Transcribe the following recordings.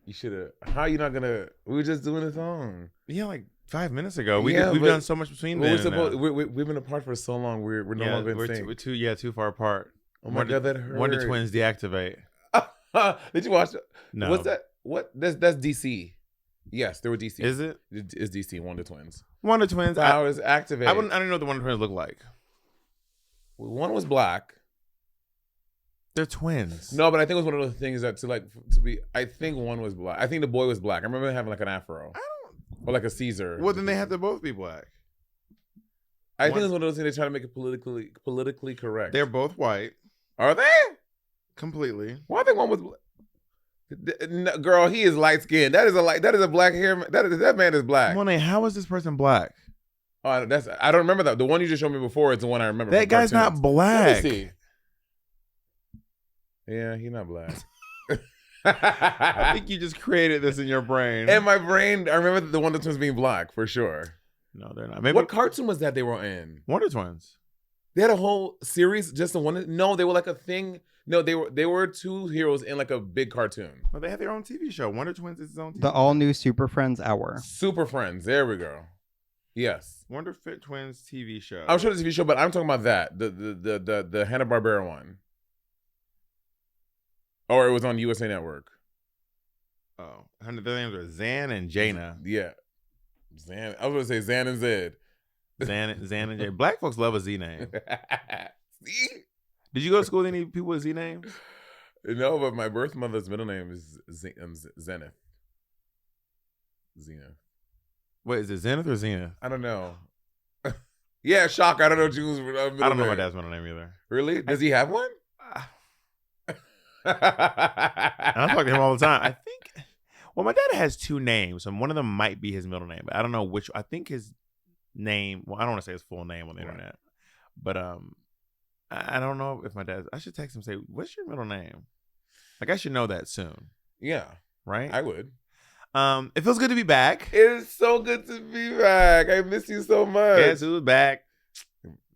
You should have. How are you not gonna? We were just doing a song. Yeah, like 5 minutes ago. We've but done so much between then. We've been apart for so long. We're no longer in sync. We're too far apart. Oh my God, that hurt. Wonder Twins deactivate. Did you watch it? No. What's that? What? That's DC. Yes, they were DC. Is it? It's DC. Wonder Twins. Wonder Twins. I was activated. I don't know what the Wonder Twins look like. One was black. They're twins. No, but I think it was one of those things that to be. I think one was black. I think the boy was black. I remember having like an afro. Or like a Caesar. Well, then they have to both be black. I think it's one of those things they try to make it politically correct. They're both white. Are they? Completely. Well, I think one was black. Girl, he is light skinned. That is a black hair. That man is black. Monet, how is this person black? Oh, I don't remember that. The one you just showed me before is the one I remember. That guy's not black. Let me see. Yeah, he's not black. I think you just created this in your brain. In my brain, I remember the Wonder Twins being black for sure. No, they're not. Maybe what cartoon was that they were in? Wonder Twins. They had a whole series just the one. No, they were like a thing. No, they were two heroes in like a big cartoon. Well, they had their own TV show. Wonder Twins is its own TV The all-new Super Friends Hour. Super Friends. There we go. Yes. Wonder Fit Twins TV show. I'm sure the TV show, but I'm talking about that. The Hanna-Barbera one. Or it was on USA Network. Oh, their names are Zan and Jaina. Yeah. Zan. I was going to say Zan and Zed. Zan and Jaina. Black folks love a Z name. See? Did you go to school with any people with Z names? No, but my birth mother's middle name is Zenith. Zenith. Wait, is it Zenith or Zenith? I don't know. Yeah, shock. I don't know June's middle name. I don't know my dad's middle name either. Really? Does he have one? I talk to him all the time. I think. Well, my dad has two names, and one of them might be his middle name, but I don't know which. I think his name. Well, I don't want to say his full name on the internet, but I don't know if my dad. I should text him and say, "What's your middle name?" Like I should know that soon. Yeah, right. I would. It feels good to be back. It is so good to be back. I miss you so much. Guess who's back?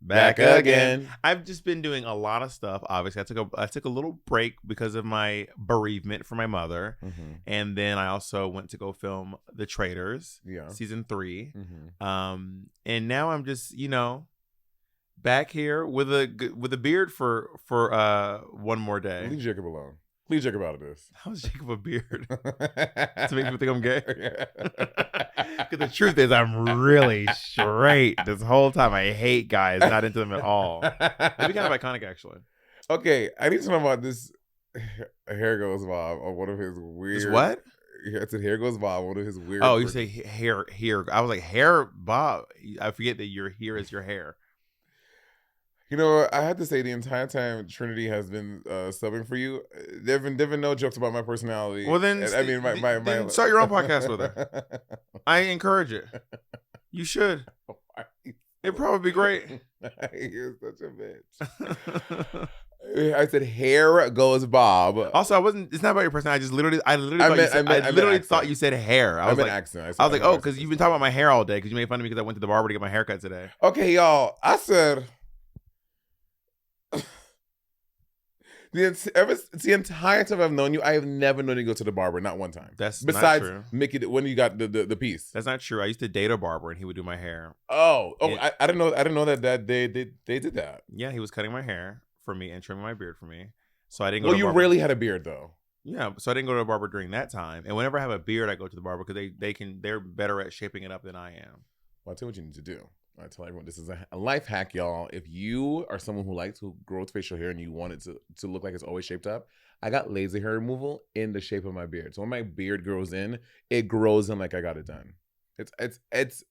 Back again. I've just been doing a lot of stuff. Obviously, I took a little break because of my bereavement for my mother, and then I also went to go film The Traitors, season 3. And now I'm just back here with a beard for one more day. Leave Jacob alone. Leave Jacob out of this. How is Jacob a beard? To make people think I'm gay? Because the truth is, I'm really straight this whole time. I hate guys, not into them at all. It'd be kind of iconic, actually. Okay, I need to know about this Hair Goes Bob or one of his weird... This what? I said Hair Goes Bob, one of his weird... Oh, you say hair. I was like, hair Bob. I forget that your hair is your hair. You know, I had to say the entire time Trinity has been subbing for you, there've been no jokes about my personality. Well, then, then start your own podcast with her. I encourage it. You should. It'd probably be great. You're such a bitch. I said Hair Goes Bob. Also, it's not about your personality. I literally thought you said hair. I was like, accent. I was like, oh, because you've been talking about my hair all day because you made fun of me because I went to the barber to get my haircut today. Okay, y'all. I said. The entire time I've known you, I have never known you go to the barber, not one time. That's besides not true. Mickey when you got the piece. That's not true. I used to date a barber and he would do my hair. Oh, I didn't know that they did that. Yeah, he was cutting my hair for me and trimming my beard for me. So I didn't go. Well, to you barber. rarely had a beard though. Yeah, so I didn't go to a barber during that time. And whenever I have a beard, I go to the barber because they're better at shaping it up than I am. Well, I'll tell you what you need to do. I tell everyone this is a life hack, y'all. If you are someone who likes to grow facial hair and you want it to look like it's always shaped up, I got laser hair removal in the shape of my beard. So when my beard grows in, it grows in like I got it done. It's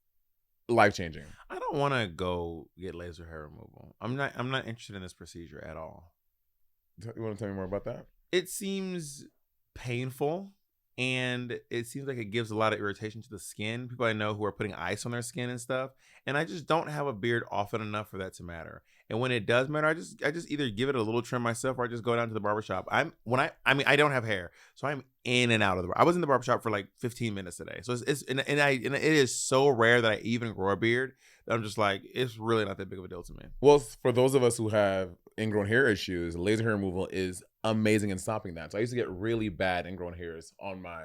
life changing. I don't want to go get laser hair removal. I'm not interested in this procedure at all. You want to tell me more about that? It seems painful. And it seems like it gives a lot of irritation to the skin. People I know who are putting ice on their skin and stuff. And I just don't have a beard often enough for that to matter. And when it does matter, I just either give it a little trim myself or I just go down to the barbershop. I don't have hair. So I'm in and out of the barber. I was in the barbershop for like 15 minutes today. So it is so rare that I even grow a beard that I'm just like, it's really not that big of a deal to me. Well, for those of us who have ingrown hair issues, laser hair removal is amazing in stopping that. So I used to get really bad ingrown hairs on my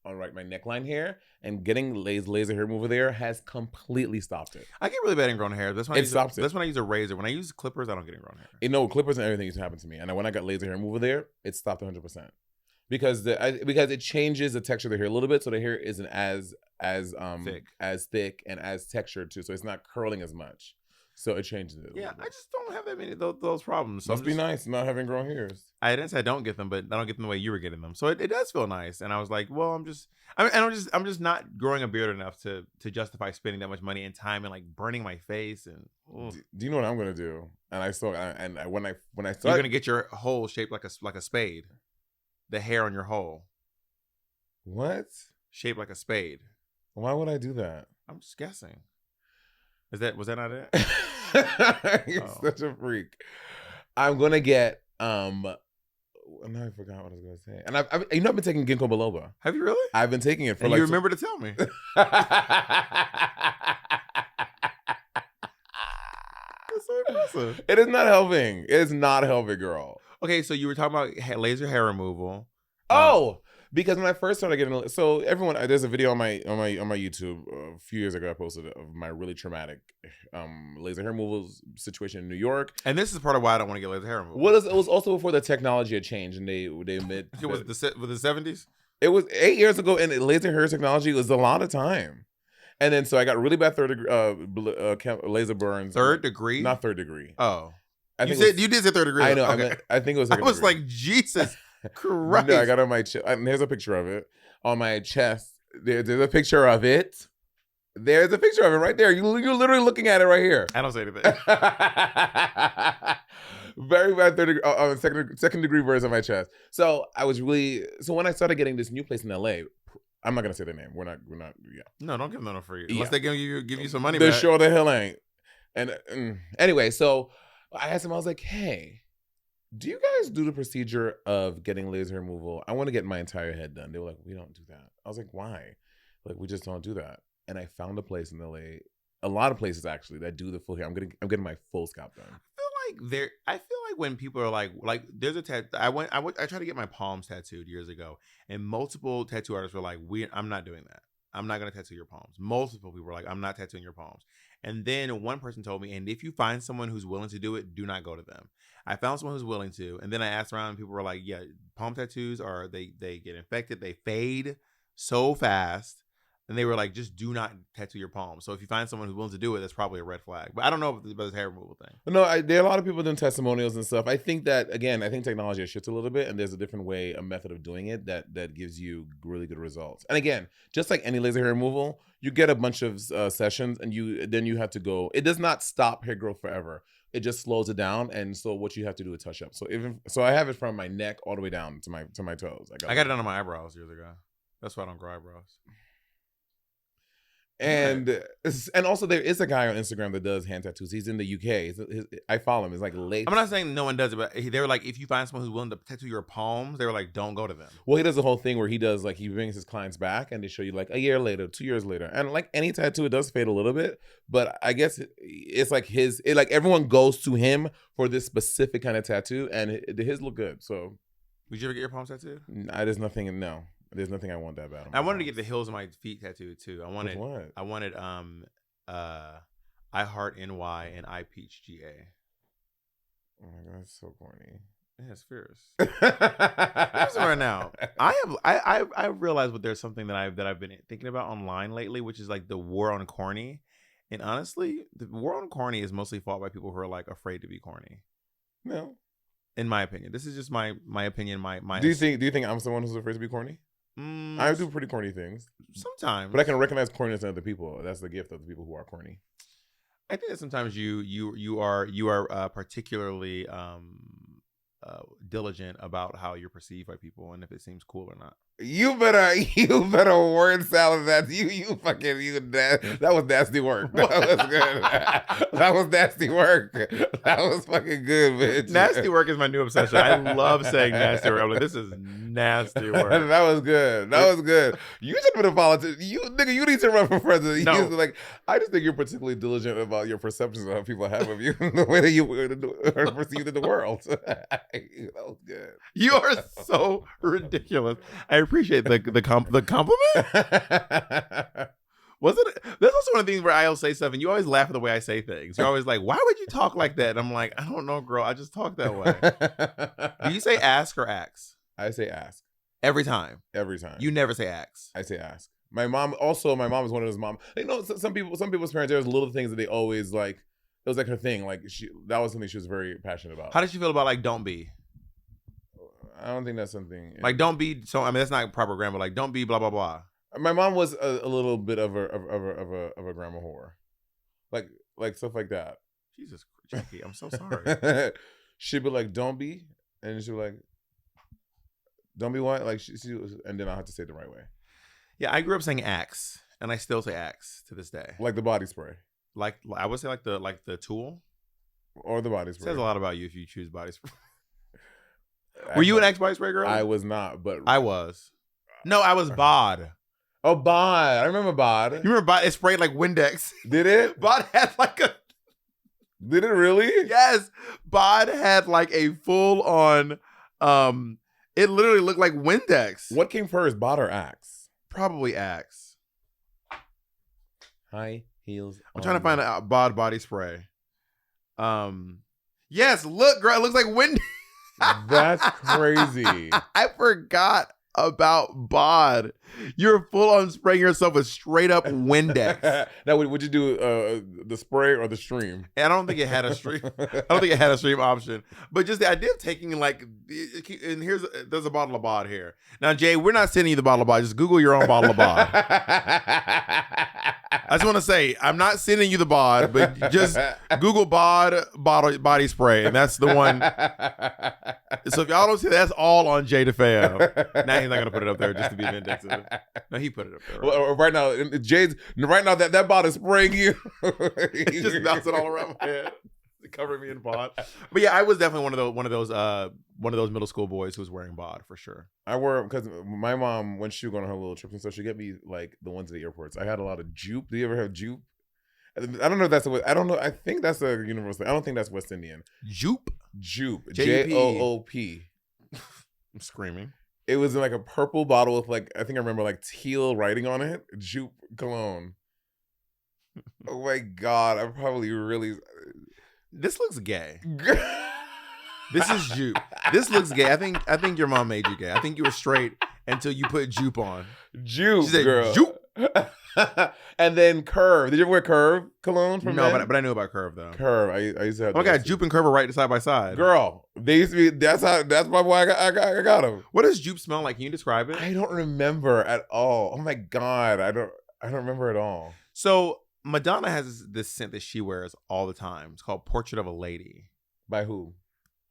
neckline hair, and getting laser hair removal there has completely stopped it. I get really bad ingrown hair. That's when That's when I use a razor. When I use clippers, I don't get ingrown hair. Clippers and everything used to happen to me, and when I got laser hair removal there, it stopped 100%. Because it changes the texture of the hair a little bit, so the hair isn't as thick and as textured too, so it's not curling as much. So it changes it. Yeah, I just don't have that many those problems. So Must be nice not having grown hairs. I didn't say I don't get them, but I don't get them the way you were getting them. So it does feel nice. And I was like, well, I'm just not growing a beard enough to justify spending that much money and time and like burning my face. And do you know what I'm gonna do? And when I start, you're gonna get your hole shaped like a spade. The hair on your hole. What? Shaped like a spade. Why would I do that? I'm just guessing. Was that not it? You're such a freak. I'm gonna get now I forgot what I was gonna say. And I've been taking ginkgo biloba. Have you really? I've been taking it for and you remember to tell me. That's so impressive. It is not helping. It is not helping, girl. Okay, so you were talking about laser hair removal. Because when I first started getting, so everyone, there's a video on my YouTube a few years ago I posted of my really traumatic laser hair removal situation in New York. And this is part of why I don't want to get laser hair removal. It was also before the technology had changed, and they admit was the 70s. It was 8 years ago, and laser hair technology was a lot of time. And then so I got really bad third degree laser burns. Third degree? Not third degree. Oh, you did say third degree. I know. Okay. I think it was. I was like, Jesus Christ. No, I got on my chest. Here's a picture of it on my chest. There's a picture of it. There's a picture of it right there. You're literally looking at it right here. I don't say anything. Very bad second degree burns on my chest. So when I started getting this new place in LA, I'm not gonna say the name. We're not. Yeah. No, don't give them no free. Unless they give you some money. They back. sure the hell ain't. And anyway, so I asked him. I was like, hey, do you guys do the procedure of getting laser removal? I want to get my entire head done. They were like, we don't do that. I was like, why? Like, we just don't do that. And I found a place in LA, a lot of places actually, that do the full hair. I'm getting my full scalp done. I feel like when people are like there's a tattoo. I tried to get my palms tattooed years ago, and multiple tattoo artists were like, I'm not doing that. I'm not gonna tattoo your palms. Multiple people were like, I'm not tattooing your palms. And then one person told me, and if you find someone who's willing to do it, do not go to them. I found someone who's willing to, and then I asked around, and people were like, yeah, palm tattoos they get infected, they fade so fast. And they were like, just do not tattoo your palms. So if you find someone who's willing to do it, that's probably a red flag. But I don't know about this hair removal thing. No, there are a lot of people doing testimonials and stuff. I think technology has shifted a little bit, and there's a different way, a method of doing it that gives you really good results. And again, just like any laser hair removal, you get a bunch of sessions, and then you have to go. It does not stop hair growth forever. It just slows it down, and so what you have to do is touch up. So I have it from my neck all the way down to my toes. I got it done on my eyebrows years ago. That's why I don't grow eyebrows. And also there is a guy on Instagram that does hand tattoos. He's in the UK. I follow him. It's like late. I'm not saying no one does it, but they were like, if you find someone who's willing to tattoo your palms, they were like, don't go to them. Well, he does the whole thing where he brings his clients back and they show you like a year later, 2 years later. And like any tattoo, it does fade a little bit. But I guess it's like everyone goes to him for this specific kind of tattoo, and his look good. So would you ever get your palms tattooed? There's nothing I want that bad. I wanted to get the heels of my feet tattooed too. I wanted I Heart NY and I Peach GA. Oh my god, that's so corny. Yeah, it's fierce. Right now, I realized there's something that I've been thinking about online lately, which is like the war on corny. And honestly, the war on corny is mostly fought by people who are like afraid to be corny. No. In my opinion. This is just my opinion. My Do you think I'm someone who's afraid to be corny? I do pretty corny things sometimes, but I can recognize corniness in other people. That's the gift of the people who are corny. I think that sometimes you are particularly diligent about how you're perceived by people and if it seems cool or not. You better word salad that that was nasty work. That was good. That was nasty work. That was fucking good, bitch. Nasty work is my new obsession. I love saying nasty work. I'm like, this is nasty. nasty word. That was good. That was good. You should have been a politician. You need to run for president. No. Like, I just think you're particularly diligent about your perceptions of how people have of you, the way that you are perceived in the world. That was good. You are so ridiculous. I appreciate the compliment. Wasn't it? That's also one of the things where I'll say stuff and you always laugh at the way I say things. You're always like, why would you talk like that? And I'm like, I don't know, girl. I just talk that way. Do you say ask or ax? I say ask. Every time. Every time. You never say ax. I say ask. My mom is one of those moms. You know, some people's parents, there's little things that they always like. It was like her thing. Like that was something she was very passionate about. How did you feel about like don't be? I don't think that's something. Like don't be. So I mean, that's not proper grammar. Like don't be blah blah blah. My mom was a little bit of a grammar whore, like stuff like that. Jesus, Jackie, I'm so sorry. She'd be like, "Don't be," and she'd be like, "Don't be what?" Like she was, and then I have to say it the right way. Yeah, I grew up saying axe, and I still say axe to this day. Like the body spray. Like I would say like the tool. Or the body It spray. says a lot about you if you choose body spray. Were you an Axe body spray girl? I was not, but I was. No, I was bod. Oh, bod. I remember bod. You remember bod? It sprayed like Windex. Did it? Bod had like a. Did it really? Yes, bod had like a full on. It literally looked like Windex. What came first, bod or axe? Probably Axe. High heels. I'm trying to find a bod body spray. Yes, look, girl, it looks like Windex. That's crazy. I forgot about bod. You're full on spraying yourself with straight up Windex. Now, would you do the spray or the stream? I don't think it had a stream. I don't think it had a stream option. But just the idea of taking like, and there's a bottle of bod here. Now, Jay, we're not sending you the bottle of bod. Just Google your own bottle of bod. I just want to say, I'm not sending you the bod, but just Google bod body spray, and that's the one. So if y'all don't see that, that's all on Jay DeFeo. Now he's not gonna put it up there just to be vindictive. No, he put it up there. Right, well, right now, Jay's right now that bod is spraying you. It's just bouncing all around my head, covering me in bod. But yeah, I was definitely one of those middle school boys who was wearing bod for sure. I wore because my mom, when she would go on her little trips and stuff, she'd get me like the ones at the airports. I had a lot of jupe. Do you ever have jupe? I don't know if that's I don't know. I think that's a universal. I don't think that's West Indian. Jupe. Jupe. J-U-P. Joop. I'm screaming. It was in like a purple bottle with like, I think I remember like teal writing on it. Jupe cologne. Oh my God. I'm probably really. This looks gay. This is jupe. This looks gay. I think your mom made you gay. I think you were straight until you put jupe on. Jupe, she said, girl. Jupe. And then Curve. Did you ever wear Curve cologne from No, men? but I knew about Curve though. Curve. I used to have. Oh my God, Jupe and Curve are right side by side. Girl, they used to be. That's probably why I got them. What does Jupe smell like? Can you describe it? I don't remember at all. Oh my God, I don't remember at all. So Madonna has this scent that she wears all the time. It's called Portrait of a Lady. By who?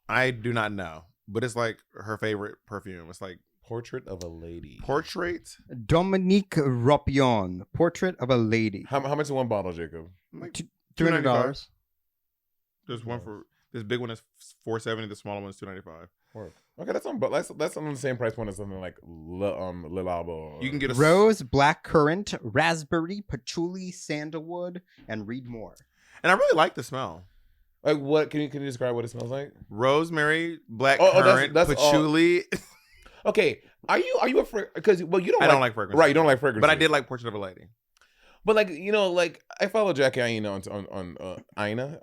I do not know, but it's like her favorite perfume. It's like Portrait of a Lady. Portrait. Dominique Ropion, Portrait of a Lady. How much is one bottle, Jacob? Like $200. There's one for this big one is $470. The smaller one is $295. Okay, that's on the same price point as something like Le Labo. You can get a Rose, blackcurrant, raspberry, patchouli, sandalwood, and read more. and I really like the smell. Like what? Can you describe what it smells like? Rosemary, blackcurrant, that's patchouli. Okay, are you afraid? Because you don't. I don't like fragrance. Right, you don't like fragrance. But I did like Portrait of a Lady. But like like I follow Jackie Aina on Aina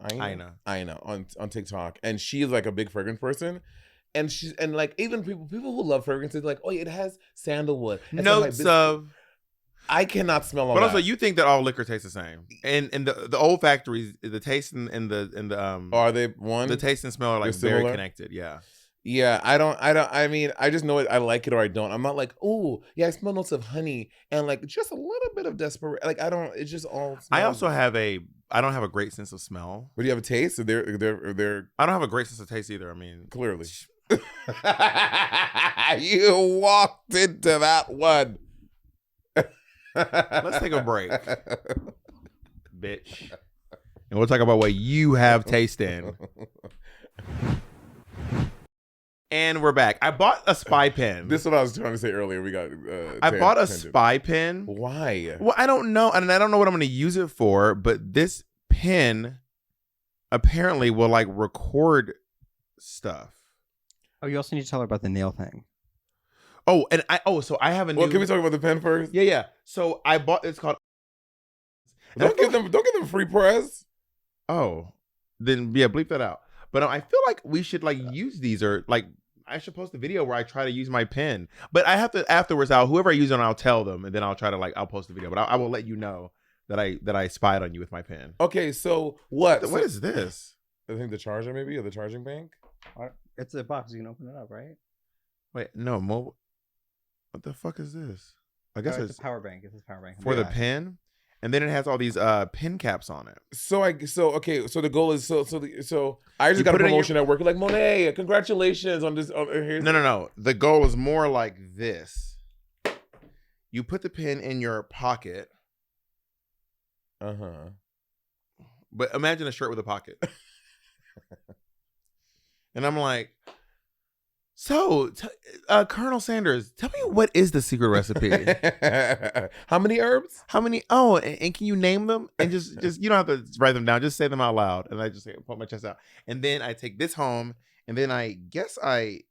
on TikTok, and she's like a big fragrance person. And like even people who love fragrances, like, oh, it has sandalwood. Notes of. I cannot smell all but that. also, you think that all liquor tastes the same, and the old factories, the taste and the are they one? The taste and smell are like very connected. Yeah. Yeah, I mean, I just know it. I like it or I don't. I'm not like, oh, yeah, I smell notes of honey and like just a little bit of desperate. Like I don't. It's just all. I also have I don't have a great sense of smell. But do you have a taste? Or they're. I don't have a great sense of taste either. I mean, clearly. You walked into that one. Let's take a break, bitch, and we'll talk about what you have taste in. And we're back. I bought a spy pen. This is what I was trying to say earlier. We got. I bought a spy pen. Why? Well, I don't know, and I don't know what I'm going to use it for. But this pen apparently will like record stuff. Oh, you also need to tell her about the nail thing. Oh, and so I have a new. Well, can we talk about the pen first? Yeah. So I bought. It's called. Don't give them free press. Oh, then yeah, bleep that out. But I feel like we should like use these, or like I should post a video where I try to use my pen. But I have to afterwards. Whoever I use it on, I'll tell them, and then I'll try to I'll post the video. But I will let you know that I spied on you with my pen. Okay, so what? What is this? I think the charger maybe, or the charging bank. It's a box. You can open it up, right? Wait, no, mobile. What the fuck is this? I guess it's a power bank. It's a power bank for the pen. And then it has all these pin caps on it. So the goal is so I just got a promotion at work. Like, Monét, congratulations on this. No. The goal is more like this. You put the pin in your pocket. But imagine a shirt with a pocket. And I'm like, so, Colonel Sanders, tell me, what is the secret recipe? How many herbs? How many? Oh, and can you name them? And just you don't have to write them down. Just say them out loud. And I just put my chest out. And then I take this home. And then I guess I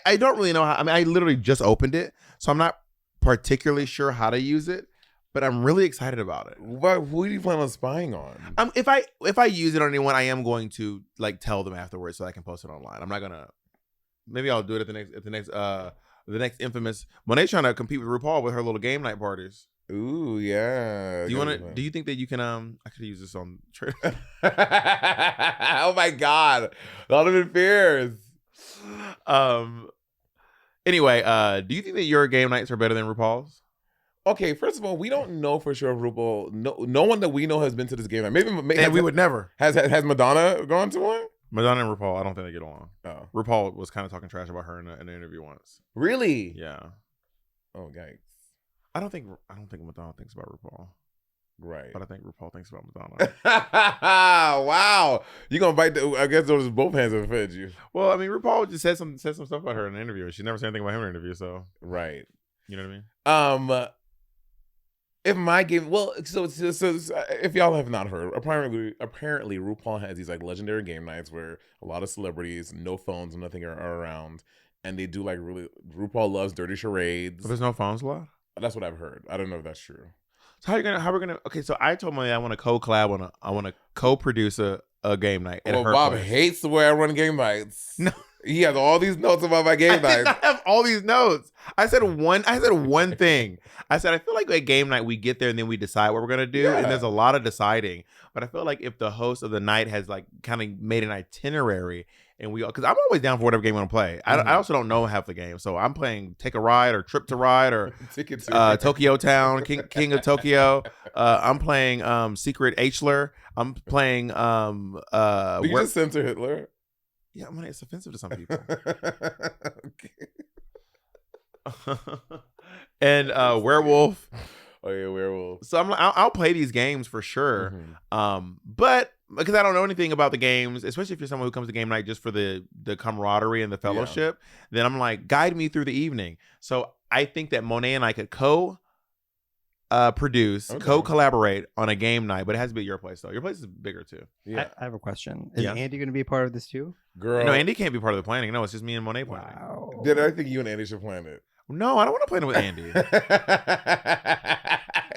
don't really know how. I mean, I literally just opened it, so I'm not particularly sure how to use it. But I'm really excited about it. Who do you plan on spying on? If I use it on anyone, I am going to like tell them afterwards so I can post it online. I'm not gonna. Maybe I'll do it at the next infamous. Monét's trying to compete with RuPaul with her little game night parties. Ooh, yeah. Do you think that you can? I could use this on. Oh my God, lot of it fears. Anyway, do you think that your game nights are better than RuPaul's? Okay, first of all, we don't know for sure if RuPaul. No one that we know has been to this game night. Maybe we would never. Has Madonna gone to one? Madonna and RuPaul, I don't think they get along. Oh, RuPaul was kind of talking trash about her in an interview once. Really? Yeah. Oh, yikes. I don't think Madonna thinks about RuPaul. Right. But I think RuPaul thinks about Madonna. Wow. You're going to bite I guess those both hands have fed you. Well, I mean, RuPaul just said some stuff about her in an interview. She never said anything about him in an interview, so. Right. You know what I mean? If my game, well, so if y'all have not heard, apparently RuPaul has these like legendary game nights where a lot of celebrities, no phones, nothing are around, and they do like really. RuPaul loves dirty charades. But there's no phones allowed? That's what I've heard. I don't know if that's true. So how we're gonna? Okay, so I told Monét I want to co-collab I want to co-produce a game night. Well, Bob place. hates the way I run game nights. No. He has all these notes about my game nights. I have all these notes. I said one thing. I said I feel like at game night we get there and then we decide what we're gonna do, and there's a lot of deciding. But I feel like if the host of the night has like kind of made an itinerary, and because I'm always down for whatever game I want to play. I also don't know half the game, so I'm playing Take a Ride or Trip to Ride or Tokyo Town, King of Tokyo. I'm playing Secret Hler. I'm playing. You just censor Hitler. Yeah, it's offensive to some people. And Werewolf. Oh yeah, Werewolf. So I'll play these games for sure. But because I don't know anything about the games, especially if you're someone who comes to game night just for the camaraderie and the fellowship, then I'm like, guide me through the evening. So I think that Monét and I could produce, co-collaborate on a game night, but it has to be at your place though. Your place is bigger too. Yeah. I have a question. Is Andy going to be a part of this too? Girl. No, Andy can't be part of the planning. No, it's just me and Monét planning. Wow. Did I think you and Andy should plan it? No, I don't want to plan it with Andy.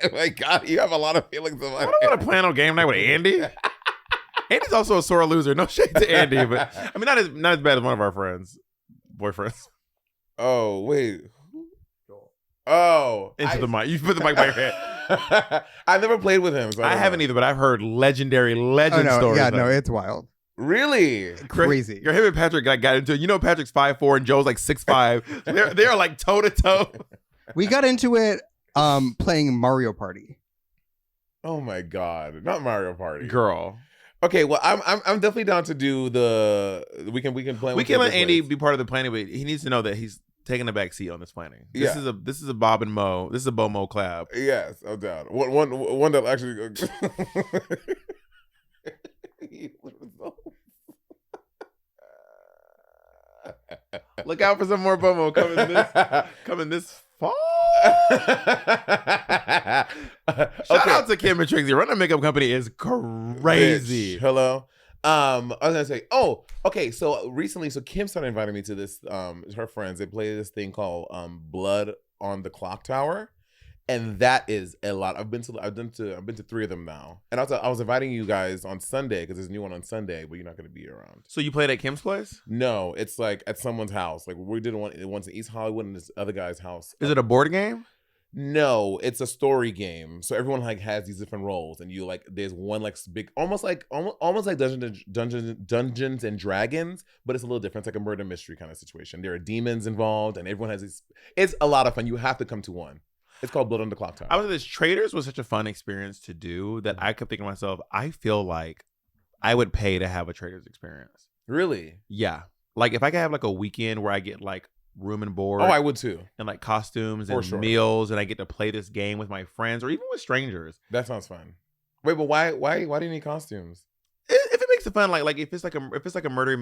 Oh my God, you have a lot of feelings about it. I don't want to plan on game night with Andy. Andy's also a sore loser. No shade to Andy, but I mean, not as bad as one of our boyfriends. Oh wait. Oh, the mic. You put the mic by your head. I never played with him. So I haven't either, but I've heard legend stories. Yeah, no, it's wild. Really? Crazy. Him and Patrick got into it. You know, Patrick's 5'4" and Joe's like 6'5". They're like toe to toe. We got into it playing Mario Party. Oh my God, not Mario Party, girl. Okay, well, I'm definitely down to do the. We can plan. We can let Andy be part of the planning, but he needs to know that he's taking a back seat on this planning. This is a Bob and Mo. This is a Bo Mo collab. Yes, I'm down. One that actually. Look out for some more promo coming this fall. Shout out to Kim and Trixie. Run a makeup company is crazy. Bitch, hello. I was gonna say, oh, okay. So recently, Kim started inviting me to this. Her friends, they play this thing called Blood on the Clock Tower, and that is a lot. I've been to 3 of them now, and I was inviting you guys on Sunday because there's a new one on Sunday, but you're not gonna be around. So you played at Kim's place? No, it's like at someone's house. Like we did one once in East Hollywood and this other guy's house. Is it a board game? No, it's a story game. So everyone like has these different roles, and you like there's one like big, almost like Dungeons and Dragons, but it's a little different. It's like a murder mystery kind of situation. There are demons involved, and everyone has these. It's a lot of fun. You have to come to one. It's called Blood on the Clock Tower. I was at this. Traders was such a fun experience to do that I kept thinking to myself, I feel like I would pay to have a Traders experience. Really? Yeah. Like if I could have like a weekend where I get like room and board. Oh, I would too. And like costumes For and sure. meals, and I get to play this game with my friends or even with strangers. That sounds fun. Wait, but why do you need costumes? If it makes it fun, like if it's like a murder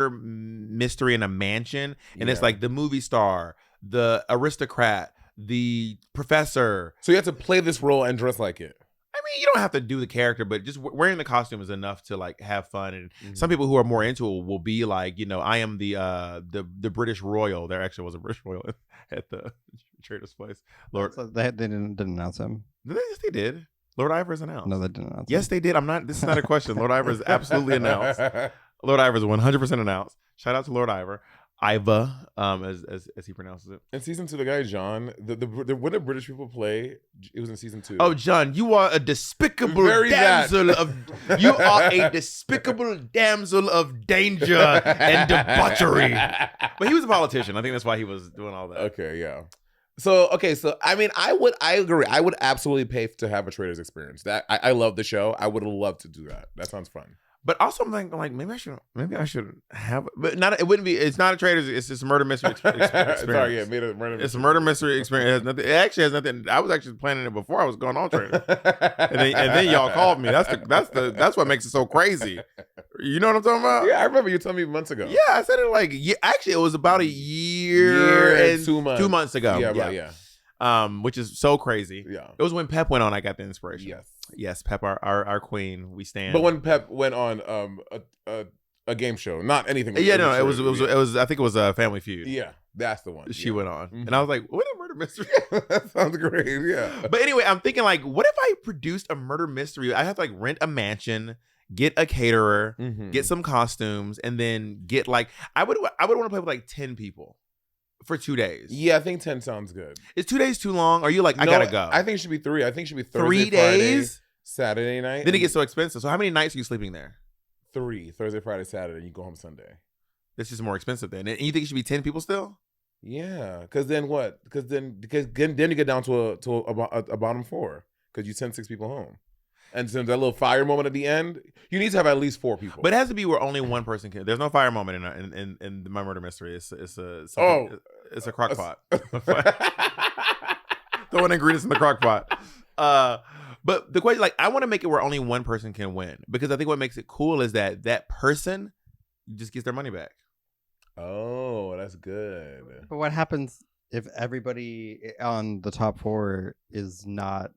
mystery in a mansion, and it's Yeah. like the movie star, the aristocrat, the professor. So you have to play this role and dress like it. I mean, you don't have to do the character, but just wearing the costume is enough to like have fun. And some people who are more into it will be like, you know, I am the British royal. There actually was a British royal at the Trader's place. Lord, So they didn't announce him. yes, they did. Lord Ivor is announced. No, they didn't announce Yes, him. they did. This is not a question. Lord Ivor is absolutely announced. Lord Ivor is 100% announced. Shout out to Lord Ivor. Iva, as he pronounces it. In season 2, the guy John, when the British people play, it was in season 2. Oh, John, you are a despicable Very bad. damsel of. You are a despicable damsel of danger and debauchery. But he was a politician. I think that's why he was doing all that. Okay, yeah. So I mean, I agree. I would absolutely pay to have a Traders experience. That I love the show. I would love to do that. That sounds fun. But also, I'm thinking like maybe I should have, but not. It wouldn't be. It's not a Traders. It's just a murder mystery experience. Sorry, yeah, made a murder. It's a murder mystery experience. It has nothing. It actually has nothing. I was actually planning it before I was going on Traders, and then y'all called me. That's what makes it so crazy. You know what I'm talking about? Yeah, I remember you told me months ago. Yeah, I said it like actually it was about a year and 2 months. 2 months ago. Yeah, right, yeah. Which is so crazy. Yeah. It was when Pep went on, I got the inspiration. Yes. Yes, Pep, our queen, we stand. But when Pep went on a game show, not anything. Yeah, no, it was. I think it was a Family Feud. Yeah, that's the one. She went on, and I was like, "What a murder mystery!" That sounds great. Yeah. But anyway, I'm thinking like, what if I produced a murder mystery? I have to like rent a mansion, get a caterer, get some costumes, and then get like I would want to play with like 10 people for 2 days. Yeah, I think 10 sounds good. Is 2 days too long? Are you like, I gotta go? I think it should be 3. I think it should be Thursday, 3 days, Friday, Saturday night. Then it gets so expensive. So how many nights are you sleeping there? 3 Thursday, Friday, Saturday. And you go home Sunday. This is more expensive then. And you think it should be 10 people still? Yeah, because then what? Because then you get down to a bottom 4 because you send 6 people home. And so that little fire moment at the end, you need to have at least 4 people. But it has to be where only one person can. There's no fire moment in my murder mystery. It's a crock pot. Throwing ingredients in the crock pot. But the question, like, I want to make it where only one person can win, because I think what makes it cool is that person just gets their money back. Oh, that's good. But what happens if everybody on the top 4 is not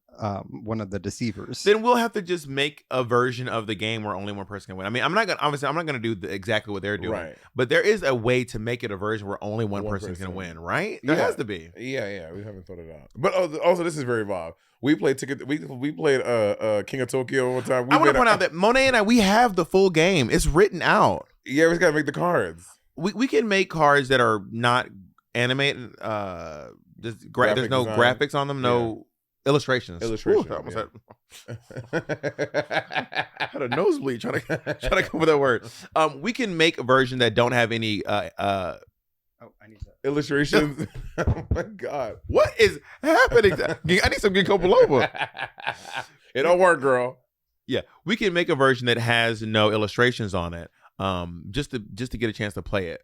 one of the deceivers? Then we'll have to just make a version of the game where only one person can win. I mean, I'm not gonna do exactly what they're doing, Right. But there is a way to make it a version where only one person can win, right? There has to be. Yeah, we haven't thought it out. But also, this is very Bob. We played We played King of Tokyo one time. I want to point out that Monét and I, we have the full game. It's written out. Yeah, we just gotta make the cards. We can make cards that are not animated. There's no design. graphics on them. No illustrations. Illustrations. Ooh, I almost Yeah. had a nosebleed trying to come up with that word. We can make a version that don't have any. Oh, I need that. Illustrations. Oh my god. What is happening? I need some ginkgo biloba. It don't work, girl. Yeah, we can make a version that has no illustrations on it. Just to get a chance to play it.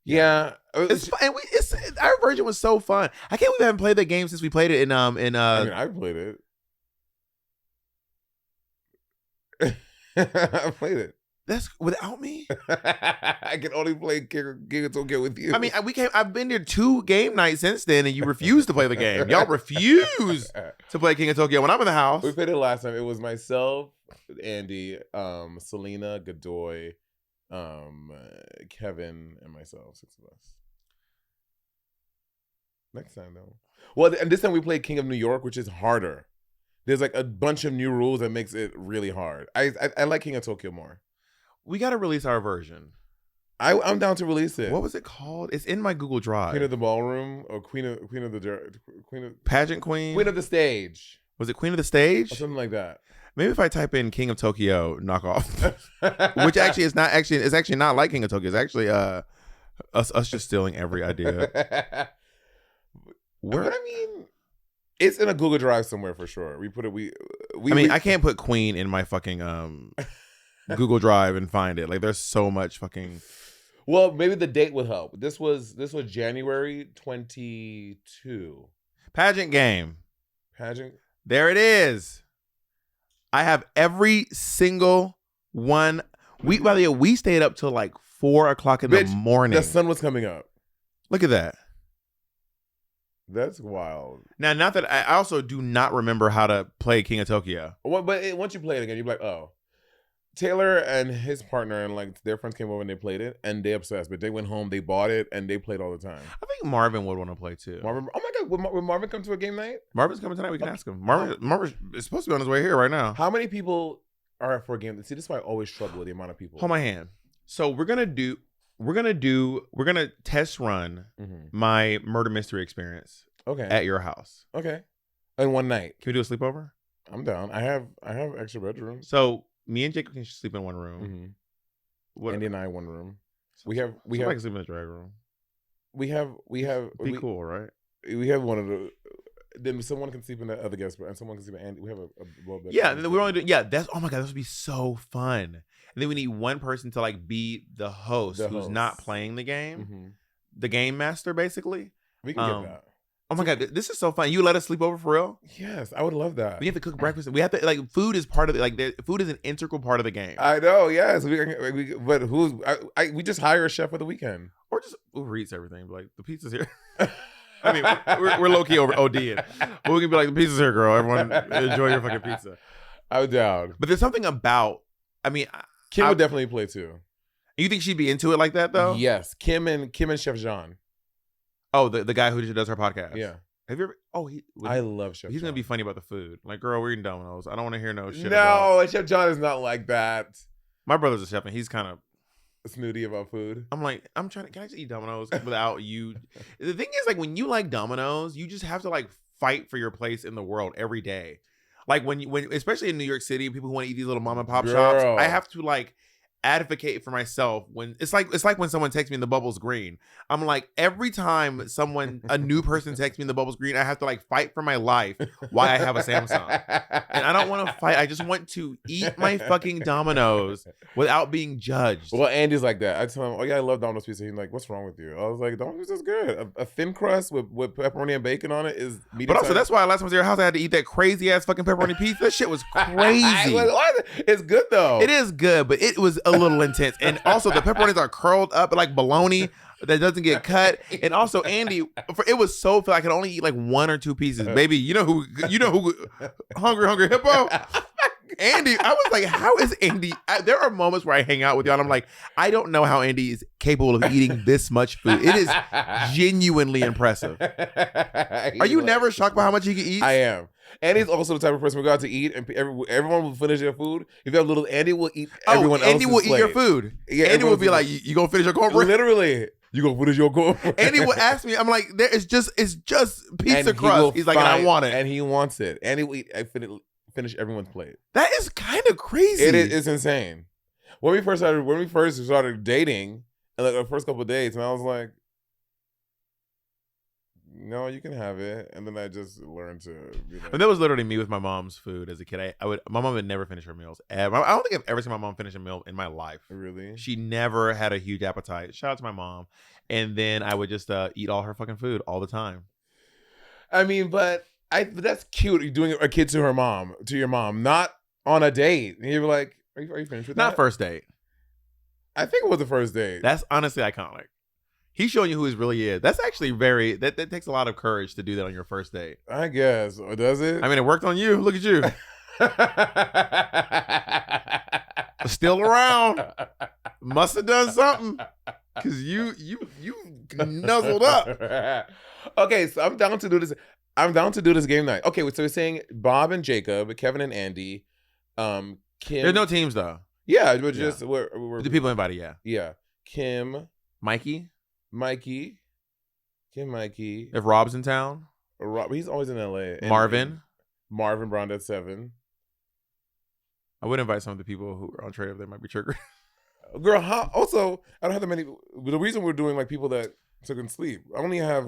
Yeah, It's fun. And our version was so fun. I can't believe we haven't played that game since we played it in I mean, I played it. I played it. That's without me. I can only play King of Tokyo with you. I mean, I've been there 2 game nights since then, and you refuse to play the game. Y'all refuse to play King of Tokyo when I'm in the house. We played it last time. It was myself, Andy, Selena, Godoy, Kevin, and myself. 6 of us. Next time though. Well, and this time we played King of New York, which is harder. There's like a bunch of new rules that makes it really hard. I like King of Tokyo more. We got to release our version. I'm down to release it. What was it called? It's in my Google Drive. Queen of the Ballroom or Queen of Pageant Queen? Queen of the Stage. Was it Queen of the Stage? Or something like that. Maybe if I type in King of Tokyo knockoff, which actually is not actually it's actually not like King of Tokyo. It's actually us just stealing every idea. But I mean, it's in a Google Drive somewhere for sure. We put it. I can't put Queen in my fucking Google Drive and find it. Like, there's so much fucking. Well, maybe the date would help. This was January 22. Pageant game. Pageant. There it is. I have every single one. By the way, we stayed up till like 4 o'clock in the morning. The sun was coming up. Look at that. That's wild. Now, not that I also do not remember how to play King of Tokyo. Well, but once you play it again, you're like, oh. Taylor and his partner and like their friends came over and they played it and they obsessed. But they went home, they bought it, and they played all the time. I think Marvin would want to play too. Marvin, oh my God, would Marvin come to a game night? Marvin's coming tonight. We can ask him. Marvin is supposed to be on his way here right now. How many people are for a game? See, this is why I always struggle with the amount of people. Hold my hand. So we're gonna test run my murder mystery experience. Okay. At your house. Okay. In one night. Can we do a sleepover? I'm down. I have extra bedrooms. So me and Jacob can sleep in one room. Andy and I one room. We can sleep in the drag room. We have cool, right? We have one of the. Then someone can sleep in the other guest and someone can sleep in Andy. We have a well bed. Yeah, and then we're only doing. Yeah, that's oh my God, this would be so fun. And then we need one person to like be the host who's not playing the game, the game master, basically. We can get that. Oh my God, this is so fun. You let us sleep over for real? Yes, I would love that. We have to cook breakfast. We have to like food is part of it. Like food is an integral part of the game. I know. Yes, but we just hire a chef for the weekend or just Uber Eats everything. Like the pizza's here. I mean, we're low key over ODing. But we can be like the pizza's here, girl. Everyone enjoy your fucking pizza. I'm down. But there's something about. I mean, Kim would definitely play too. You think she'd be into it like that though? Yes, Kim and Chef Jean. Oh, the guy who does her podcast. Yeah. Have you ever? Oh, I love Chef. He's John. gonna be funny about the food. Like, girl, we're eating Domino's. I don't want to hear no shit. No, Chef John is not like that. My brother's a chef, and he's kind of snooty about food. I'm like, can I just eat Domino's without you? The thing is, like, when you like Domino's, you just have to like fight for your place in the world every day. Like when especially in New York City, people who want to eat these little mom and pop shops, I have to like advocate for myself when it's like when someone texts me and the bubble's green. I'm like, every time a new person texts me and the bubble's green, I have to like fight for my life why I have a Samsung. And I don't want to fight. I just want to eat my fucking Domino's without being judged. Well, Andy's like that. I tell him, oh yeah, I love Domino's pizza. He's like, what's wrong with you? I was like, Domino's pizza is good. A thin crust with pepperoni and bacon on it is medium. But also, that's why last time I was at your house, I had to eat that crazy ass fucking pepperoni pizza. That shit was crazy. It's good though. It is good, but it was a little intense. And also the pepperonis are curled up like bologna that doesn't get cut. And also Andy, it was so fat I could only eat like 1 or 2 pieces. Baby, you know who hungry hippo? Andy, I was like, how is Andy? There are moments where I hang out with y'all and I'm like, I don't know how Andy is capable of eating this much food. It is genuinely impressive. Are you never shocked by how much he can eat? I am. Andy's also the type of person we go out to eat and everyone will finish their food. If you have little, Andy will eat everyone else's Andy will plate. eat your food. Yeah, Andy will be like, you gonna finish your cornbread? Literally. You gonna finish your cornbread? Andy will ask me, I'm like, it's just pizza crust. He's like, and I want it. And he wants it. Andy will eat, finish everyone's plate. That is kind of crazy. It's insane. When we first started dating, and like the first couple of days, and I was like, no, you can have it. And then I just learned to be like, that was literally me with my mom's food as a kid. My mom would never finish her meals ever. I don't think I've ever seen my mom finish a meal in my life. Really? She never had a huge appetite. Shout out to my mom. And then I would just eat all her fucking food all the time. I mean, but that's cute. You're doing a kid to your mom, not on a date. And you're like, are you finished with that? Not first date. I think it was the first date. That's honestly iconic. He's showing you who he really is. That's actually that takes a lot of courage to do that on your first date. I guess. Or does it? I mean, it worked on you. Look at you. Still around. Must have done something. Because you nuzzled up. Okay, so I'm down to do this. I'm down to do this game night. Okay, so we're saying Bob and Jacob, Kevin and Andy, Kim. There's no teams, though. Yeah, we're just... We're The people invited, yeah. Yeah. Kim... Mikey. Kim, Mikey. If Rob's in town. Rob, he's always in LA. Marvin. Marvin Brown at 7. I would invite some of the people who are on trade if they might be triggered. Girl, how? Also, I don't have that many. The reason we're doing like people that took in sleep. I only have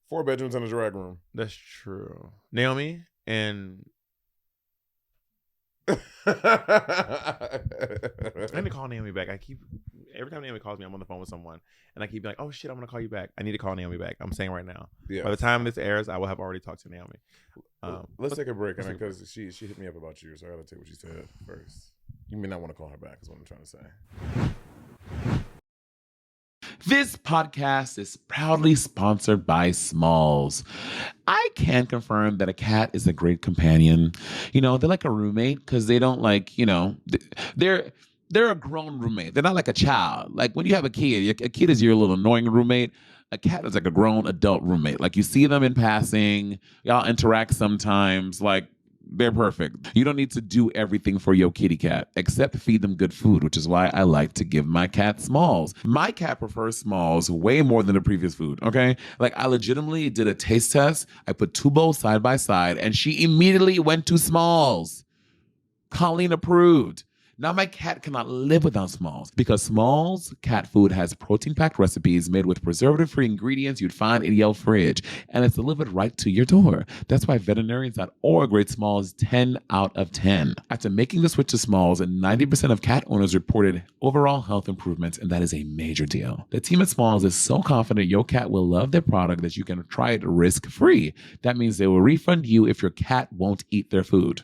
4 bedrooms and a drag room. That's true. Naomi and I need to call Naomi back. Every time Naomi calls me, I'm on the phone with someone, and I keep being like, "Oh shit, I'm gonna call you back. I need to call Naomi back." I'm saying right now. Yeah. By the time this airs, I will have already talked to Naomi. Let's take a break, because she hit me up about you, so I gotta take what she said first. You may not want to call her back, is what I'm trying to say. This podcast is proudly sponsored by Smalls. I can confirm that a cat is a great companion. You know, they're like a roommate because they don't they're a grown roommate. They're not like a child. Like when you have a kid is your little annoying roommate. A cat is like a grown adult roommate. Like you see them in passing, y'all interact sometimes, like they're perfect. You don't need to do everything for your kitty cat except feed them good food, which is why I like to give my cat Smalls. My cat prefers Smalls way more than the previous food, okay? Like I legitimately did a taste test. I put 2 bowls side by side and she immediately went to Smalls. Colleen approved. Now my cat cannot live without Smalls because Smalls cat food has protein-packed recipes made with preservative-free ingredients you'd find in your fridge, and it's delivered right to your door. That's why veterinarians.org rate Smalls 10 out of 10. After making the switch to Smalls, 90% of cat owners reported overall health improvements, and that is a major deal. The team at Smalls is so confident your cat will love their product that you can try it risk-free. That means they will refund you if your cat won't eat their food.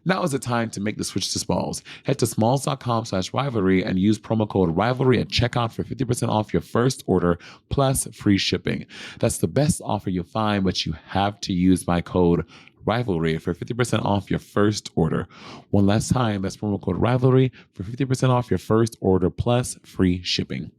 Now is the time to make the switch to Smalls. Head to smalls.com/rivalry and use promo code rivalry at checkout for 50% off your first order plus free shipping. That's the best offer you'll find, but you have to use my code rivalry for 50% off your first order. One last time, that's promo code rivalry for 50% off your first order plus free shipping.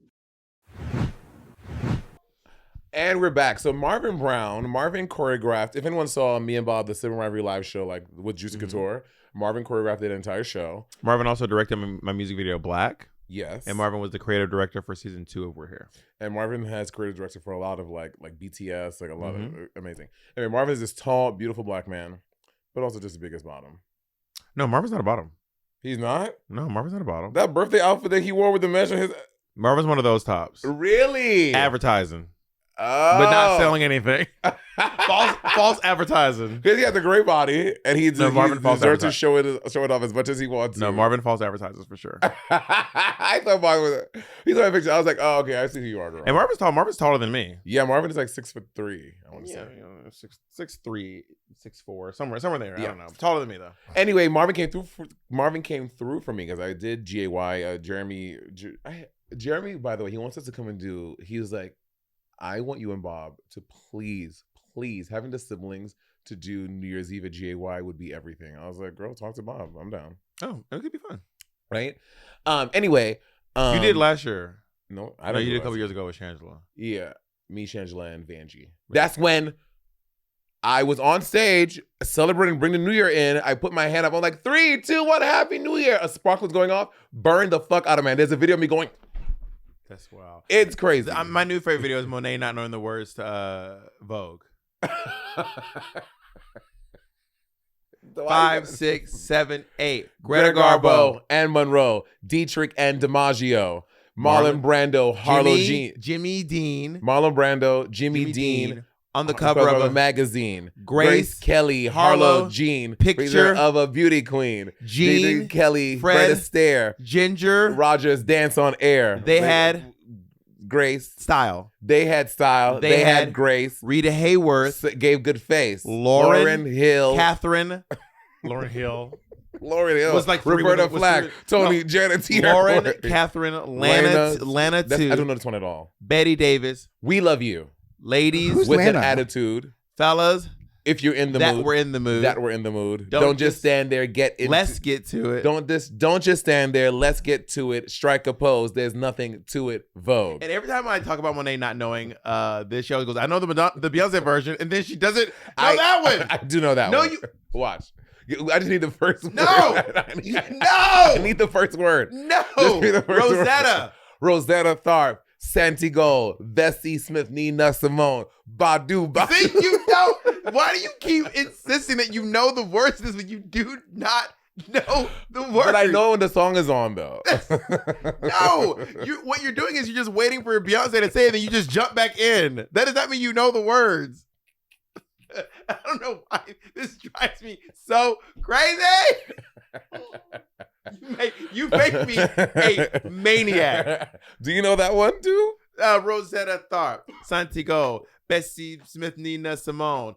And we're back. So Marvin choreographed. If anyone saw me and Bob, the Sibling Rivalry live show, like with Juicy Couture, Marvin choreographed the entire show. Marvin also directed my music video Black. Yes. And Marvin was the creative director for season 2 of We're Here. And Marvin has creative director for a lot of like BTS, like a lot of amazing. Anyway, Marvin is this tall, beautiful black man, but also just the biggest bottom. No, Marvin's not a bottom. He's not? No, Marvin's not a bottom. That birthday outfit that he wore with the mesh on his... Marvin's one of those tops. Really? Advertising. Oh. But not selling anything. false advertising. Because he has a great body, and he deserves to show it off as much as he wants to. No, Marvin false advertises for sure. I thought Marvin was... He saw my picture. I was like, oh, okay, I see who you are, girl. And Marvin's tall. Marvin's taller than me. Yeah, Marvin is like 6'3", I want to say. 6'3", 6'4", somewhere there. Yeah. I don't know. Taller than me, though. Anyway, Marvin came through for me because I did GAY. Jeremy, by the way, he wants us to come and do... He was like, I want you and Bob to please, having the siblings to do New Year's Eve at GAY would be everything. I was like, girl, talk to Bob. I'm down. Oh, it could be fun. Right? Anyway. You did last year. No, I know you did a couple years ago with Shangela. Yeah. Me, Shangela, and Vanjie. That's when I was on stage celebrating Bring the New Year in. I put my hand up. I'm like, 3, 2, 1, Happy New Year. A spark was going off. Burned the fuck out of me. There's a video of me going... That's wild. It's crazy. My new favorite video is Monét not knowing the words to Vogue. 5, 6, 7, 8. Greta Garbo and Monroe. Dietrich and DiMaggio. Marlon Brando. Harlow Jean. Jimmy Dean. Marlon Brando. Jimmy Dean. On the cover of a magazine. Grace Kelly. Harlow Jean. Picture of a beauty queen. Jean Kelly. Fred Astaire. Ginger. Rogers. Dance on Air. They had Grace. Style. They had style. They had Grace. Rita Hayworth. Gave good face. Lauren Hill. Catherine. Lauren Hill. Lauryn Hill, Was like three Roberta women- was Flack, three- Tony, no. Janet, Tierra. Lauren, Catherine, Lana That's- 2, I don't know this one at all. Betty Davis, We love you. ladies, Who's with Lana? an attitude. fellas, If you're in the that mood, we're in the mood. that we're in the mood. Don't Don't just just- stand there. Get into. Let's get to it. Don't just stand there. Let's get to it. Strike a pose. There's nothing to it. Vogue. And every time I talk about Monet not knowing this show, it goes, I know the Beyonce version, and then she doesn't know that one. I do know that No, one. you- Watch. I just need the first word. No! I need the first word. No, Just be the first Rosetta. Rosetta Tharpe, Santiago, Bessie Smith, Nina Simone, Badu. See, you know, why do you keep insisting that you know the words to this when you do not know the words? But I know when the song is on, though. No, what you're doing is you're just waiting for Beyonce to say it, then you just jump back in. That does not mean you know the words. I don't know why this drives me so crazy. You make me a maniac. Do you know that one too? Rosetta Tharpe, Santiago, Bessie Smith, Nina Simone,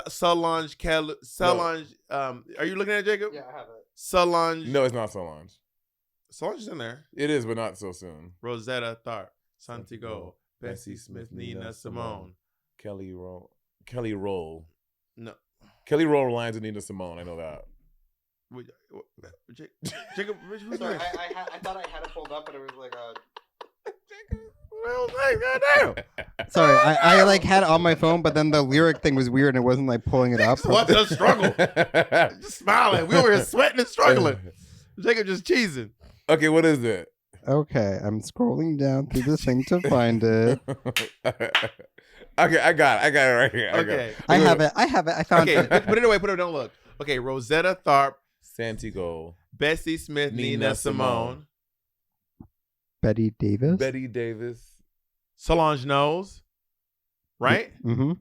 Solange Kelly. Solange, are you looking at it, Jacob? Yeah, I have it. Solange. No, it's not Solange. Solange is in there. It is, but not so soon. Rosetta Tharpe, Santiago, Bessie Smith, Nina Simone. Kelly Roll. Kelly Roll. No. Kelly Roll relies on Nina Simone. I know that. Jacob, who's Sorry, that? I thought I had it pulled up, but it was like Sorry, I like had it on my phone, but then the lyric thing was weird and it wasn't like pulling it up. Watch us struggle. Just smiling. We were here sweating and struggling. Jacob just cheesing. Okay, what is it? Okay, I'm scrolling down through this thing to find it. Okay, I got it right here. Okay. I have it. I found Okay, it. put it away. Don't look. Okay, Rosetta Tharpe, Santiago. Bessie Smith, Nina Simone, Betty Davis. Betty Davis. Solange Knowles, right? Mm-hmm.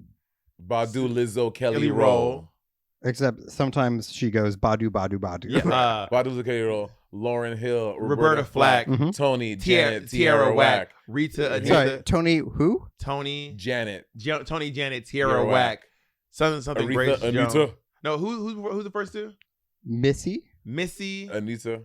Badu, Lizzo, Kelly Roll. Except sometimes she goes Badu Badu Badu. Yeah. Badu, Kelly Roll. Lauryn Hill. Roberta Flack. Mhm. Tony, Janet, Tierra Whack. Rita, Anita. Sorry, Tony who? Tony, Janet. Tony, Janet, Tierra Tierra Whack. Whack. Something Grace Aretha, Jones. Anita. No, who's the first two? Missy? Missy. Anita.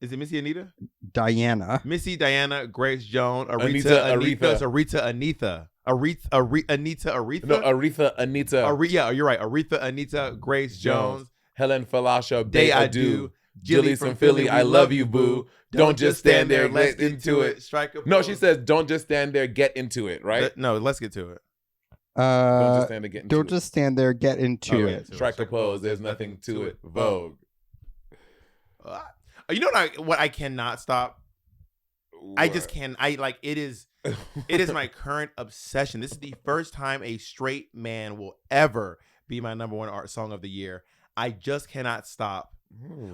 Is it Missy Anita? Diana. Missy, Diana, Grace Jones, Anita, Aretha. Aretha. It's Aretha, Anita. Anita, Aretha. No, Aretha, Anita. Yeah, you're right. Aretha, Anita, Grace Jones. Helen Falasha, Day Day I I Do. Do. Jilly from Philly, I love you, boo. Don't just stand there, get into it. Strike a No, pose. she says, don't just stand there, get into it, right? No, let's get to it. Don't just stand there, get into Don't it. just stand there, get into Okay, it. strike a pose, there's nothing to it. Vogue. You know what I cannot stop? I just can't. It is my current obsession. This is the first time a straight man will ever be my number one art song of the year. I just cannot stop.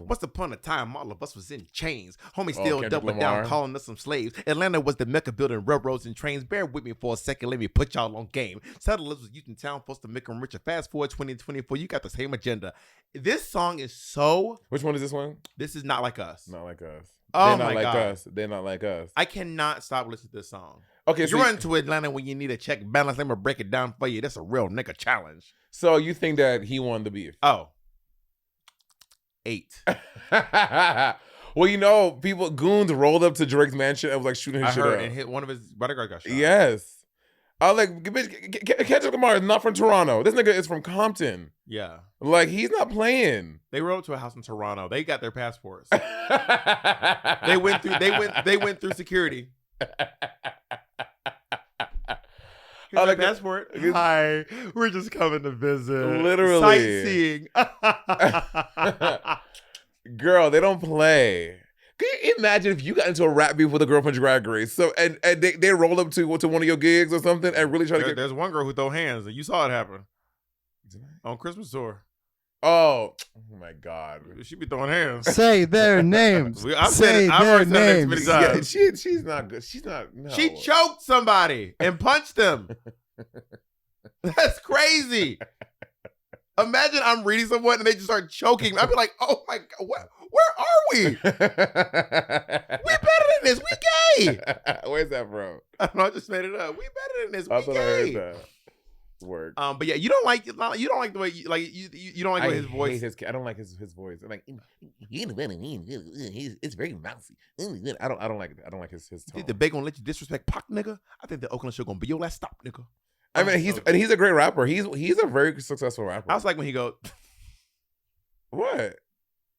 What's the point of time? All of us was in chains. Homie still Kendrick doubling Lamar. down, calling us some slaves. Atlanta was the mecca building railroads and trains. Bear with me for a second. Let me put y'all on game. Settlers was using town force to make them richer. Fast forward 2024, you got the same agenda. This song is so. Which one is this one? This is not like us. Not like us. Oh They're not my like God. us. They're not like us. I cannot stop listening to this song. Okay, You run to Atlanta when you need a check balance. Let me break it down for you. That's a real nigga challenge. so you think that he won the beef? Oh. 8. Well, you know, goons rolled up to Drake's mansion and was like shooting his I shit heard up. and hit one of his bodyguards got shot. Yes. I was like, bitch, Kendrick Lamar is not from Toronto. This nigga is from Compton. Yeah. Like, he's not playing. They rode to a house in Toronto. They got their passports. They went through security. Here's my like, passport. Hi, we're just coming to visit. Literally. Sightseeing. Girl, they don't play. Can you imagine if you got into a rap beef with a girl from Drag Race? So and they roll up to one of your gigs or something and really try to get. There's one girl who throw hands, and you saw it happen on Christmas tour. Oh my God. She be throwing hands. Say their names. I've Say I've their already said it names. many Yeah, times. she's not good. She's not. No. She choked somebody and punched them. That's crazy. Imagine I'm reading someone and they just start choking. I'd be like, oh my God, where are we? We're better than this. We gay. Where's that from? I don't know. I just made it up. We better than this. I We thought I heard gay. that. Work. But yeah, you don't like the way you don't like the way his voice. I don't like his voice. I'm like, it's very mousy. I don't like it. I don't like his You tone. think the Bay gonna let you disrespect Pac, nigga? I think the Oakland show gonna be your last stop, nigga. I mean, he's a great rapper. He's a very successful rapper. I was like when he go, what?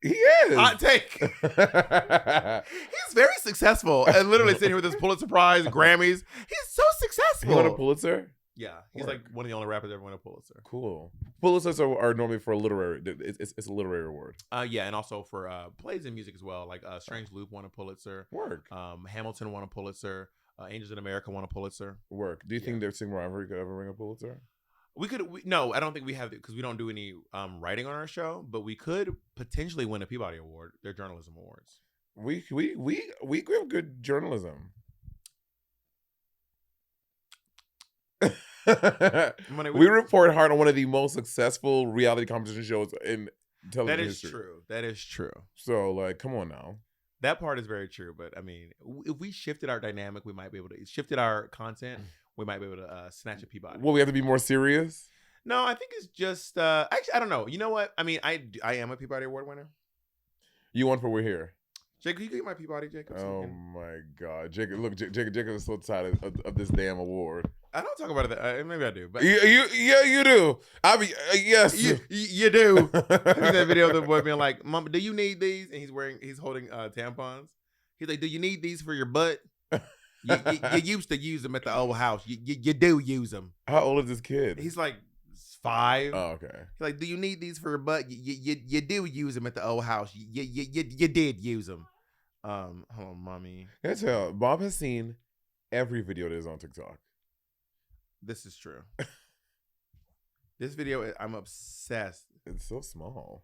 He is. hot take. He's very successful and literally sitting here with his Pulitzer Prize, Grammys. He's so successful. He won a Pulitzer? Yeah, he's like one of the only rappers ever won a Pulitzer. Cool. Pulitzers are normally for a literary. It's a literary award. Yeah, and also for plays and music as well. Like Strange Loop won a Pulitzer. Work. Hamilton won a Pulitzer. Angels in America won a Pulitzer. Work. Do you think their Sibling Rivalry could ever win a Pulitzer? No, I don't think we have it because we don't do any writing on our show. But we could potentially win a Peabody Award. Their journalism awards. We have good journalism. We report hard on one of the most successful reality competition shows in television history. That is true. So, like, come on now. That part is very true. But I mean, if we shifted our dynamic, we might be able to shifted our content. We might be able to snatch a Peabody. Well, we have to be more serious. No, I think it's just actually I don't know. You know what? I mean, I am a Peabody Award winner. You won for We're Here. Jacob, you get my Peabody, Jacob. Oh my God, Jacob! Look, Jacob is so tired of this damn award. I don't talk about it. Maybe I do, but you do. I mean, yes, you do. I think that video of the boy being like, "Mama, do you need these?" And he's holding tampons. He's like, "Do you need these for your butt?" You used to use them at the old house. You do use them. How old is this kid? He's like 5. Oh, okay. He's like, do you need these for your butt? You do use them at the old house. You did use them. Hold on, mommy. I tell Bob has seen every video that is on TikTok. This is true. This video, I'm obsessed. It's so small.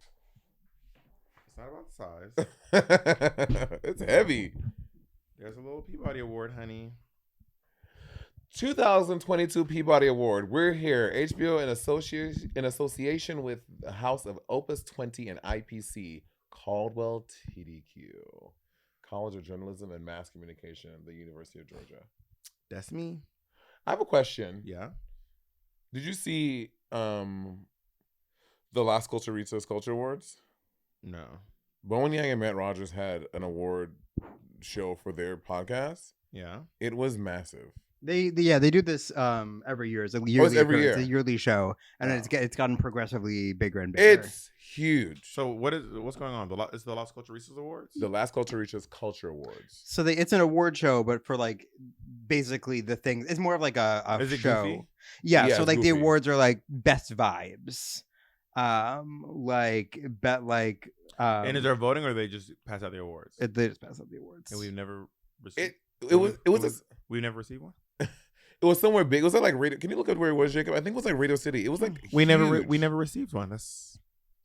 It's not about the size. It's heavy. There's a little Peabody Award, honey. 2022 Peabody Award. We're here. HBO in association with the House of Opus 20 and IPC, Caldwell TDQ, College of Journalism and Mass Communication, the University of Georgia. That's me. I have a question. Yeah. Did you see the Las Culturistas Culture Awards? No. Bowen Yang and Matt Rogers had an award show for their podcast. Yeah. It was massive. They do this every year. It's a yearly every year. It's a yearly show, and it's gotten progressively bigger and bigger. It's huge. So what's going on? It's the Las Culturistas Awards? The Las Culturistas Culture Awards. So it's an award show, but for like basically the things. It's more of like a Is it show. goofy? Yeah. Yeah, So it's like the goofy. awards are like best vibes. And is there voting, or they just pass out the awards? They just pass out the awards. And we've never received. We've never received one. It was somewhere big. It was like radio. Can you look at where it was, Jacob? I think it was like Radio City. It was like We never huge. received one. That's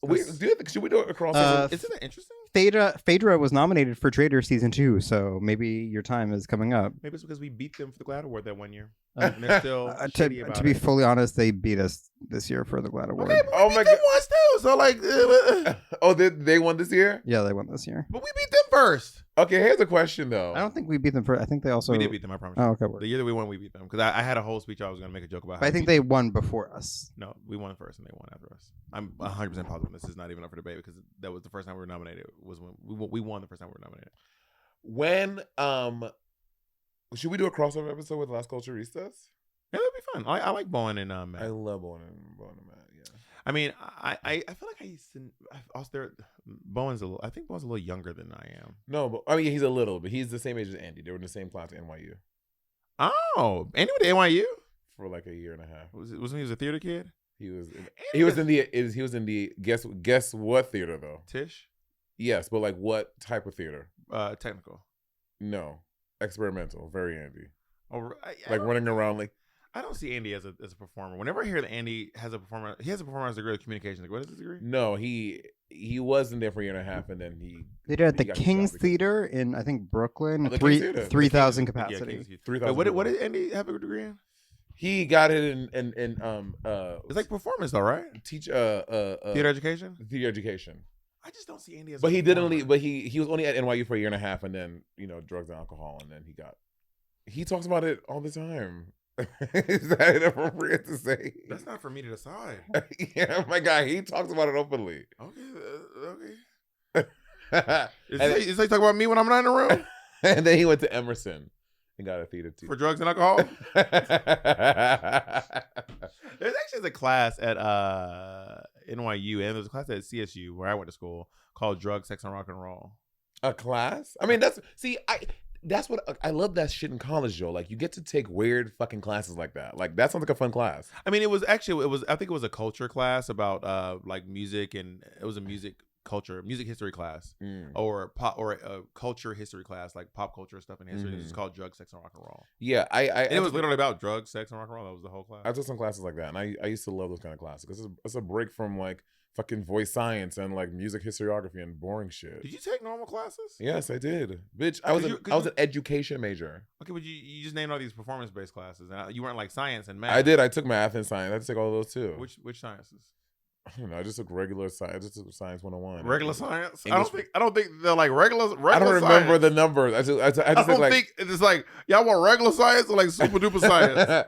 Should we do it across? isn't that interesting? Phaedra was nominated for Trader season 2, so maybe your time is coming up. Maybe it's because we beat them for the GLAAD Award that one year. And they're still shitty about to be it. fully honest, they beat us this year for the GLAAD Award. Okay, but Oh we my beat them God. once too. So like, Oh, they won this year? Yeah, they won this year. but we beat them first. Okay, here's a question though. I don't think we beat them I think they also. We did beat them. I promise. Oh, you. okay. The year that we won, we beat them because I had a whole speech I was going to make a joke about. But I think they won before us. No, we won first and they won after us. I'm 100% positive. This is not even up for debate because that was the first time we were nominated. Was when we won the first time we were nominated. When should we do a crossover episode with Las Culturistas? Yeah, that'd be fun. I like Bowen and Matt. I love Bowen and Matt. Yeah. I mean, I feel like I was there. I think Bowen's a little younger than I am. No, but I mean he's a little, but he's the same age as Andy. They were in the same class at NYU Oh, Andy went to NYU? for like a year and a half. Wasn't he a theater kid? He was in the guess what theater though? Tisch? Yes, but like what type of theater? Technical. No, experimental. Very Andy. Oh, Like running around like. I don't see Andy as a performer. Whenever I hear that Andy has a performer, he has a performance degree of communication. Like, what is his degree? No, he wasn't there for a year and a half, and then They did it at the he got King's job Theater in I think Brooklyn. Oh, the King's Theater. 3,000 Yeah, capacity. King's Theater. 3,000. Wait, what did Andy have a degree in? He got it in It's like performance, though, right? teach Theater education. theater education. I just don't see Andy as. But a he didn't performer. leave. But he was only at NYU for a year and a half, and then drugs and alcohol, and then he talks about it all the time. Is that inappropriate to say? That's not for me to decide. Yeah, my guy, he talks about it openly. Okay. Is he talking about me when I'm not in the room? And then he went to Emerson and got a theater teacher. For drugs and alcohol? There's actually a class at NYU, and there's a class at CSU where I went to school called Drug, Sex, and Rock and Roll. A class? I mean, that's what I love that shit in college, Joe. Like, you get to take weird fucking classes like that. Like, that sounds like a fun class. I mean, I think it was a culture class about like music, and it was a music history class, or a culture history class, like pop culture stuff and history. It's called Drug, Sex, and Rock and Roll. Yeah, and it was literally about drugs, sex, and rock and roll. That was the whole class. I took some classes like that, and I used to love those kind of classes because it's a break from like fucking voice science and like music historiography and boring shit. Did you take normal classes? Yes, I did. Bitch, I was an education major. Okay, but you just named all these performance-based classes. And you weren't like science and math. I did. I took math and science. I had to take all of those too. Which sciences? I don't know. I just took regular science. I just took science 101. Regular science? English. I don't think they're like regular I don't remember science. the numbers. I don't think it's like y'all want regular science or like super duper science.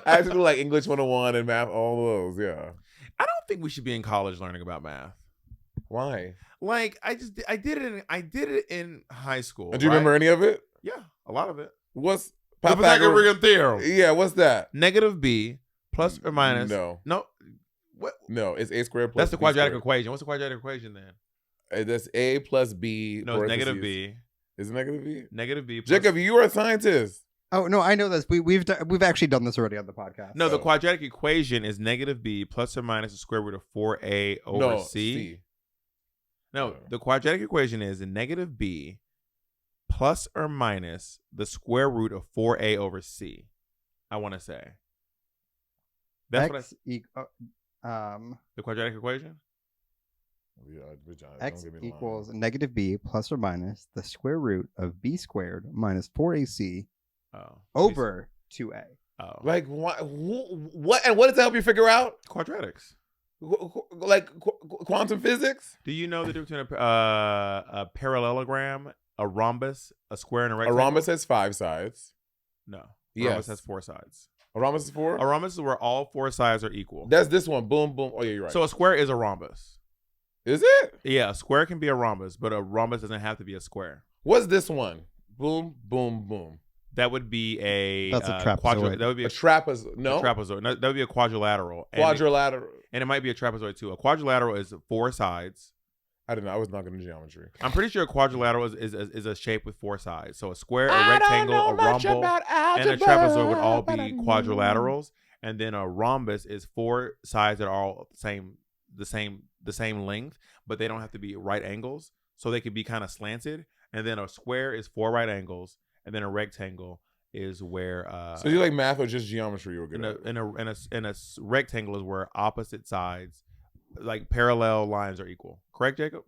I had to do like English 101 and math, all those. Yeah. I don't think we should be in college learning about math. Why? Like I did it in high school. Do you remember any of it? Yeah, a lot of it. What's The Pythagorean theorem? Yeah, what's that? Negative b plus or minus. No. What? No, it's a squared plus. That's the quadratic equation. What's the quadratic equation then? That's a plus b. No, it's negative b. Is it negative b? Negative b. Plus... Jacob, you are a scientist. Oh no, I know this. We've actually done this already on the podcast. No, the quadratic equation is negative b plus or minus the square root of 4a over c. No, the quadratic equation is negative b plus or minus the square root of 4a over c. I want to say. That's the quadratic equation? X equals negative b plus or minus the square root of b squared minus 4ac over 2a. Oh. Like what? And what does that help you figure out? Quadratics. Like quantum physics? Do you know the difference between a parallelogram, a rhombus, a square, and a rectangle? A rhombus has 5 sides. No. A rhombus has 4 sides. A rhombus is 4? A rhombus is where all 4 sides are equal. That's this one. Boom, boom. Oh, yeah, you're right. So a square is a rhombus. Is it? Yeah, a square can be a rhombus, but a rhombus doesn't have to be a square. What's this one? Boom, boom, boom. That would be a... That's a trapezoid. That would be a trapezoid. No? A trapezoid. No, that would be a quadrilateral. Quadrilateral. And it might be a trapezoid too. A quadrilateral is 4 sides. I don't know. I was not good in geometry. I'm pretty sure a quadrilateral is a shape with 4 sides. So a square, a rectangle, a rhomboid, and a trapezoid would all be quadrilaterals. And then a rhombus is 4 sides that are all the same length, but they don't have to be right angles. So they could be kind of slanted. And then a square is 4 right angles, and then a rectangle is where. So you like math or just geometry? You were good at. And a rectangle is where opposite sides, like parallel lines, are equal. Correct, Jacob?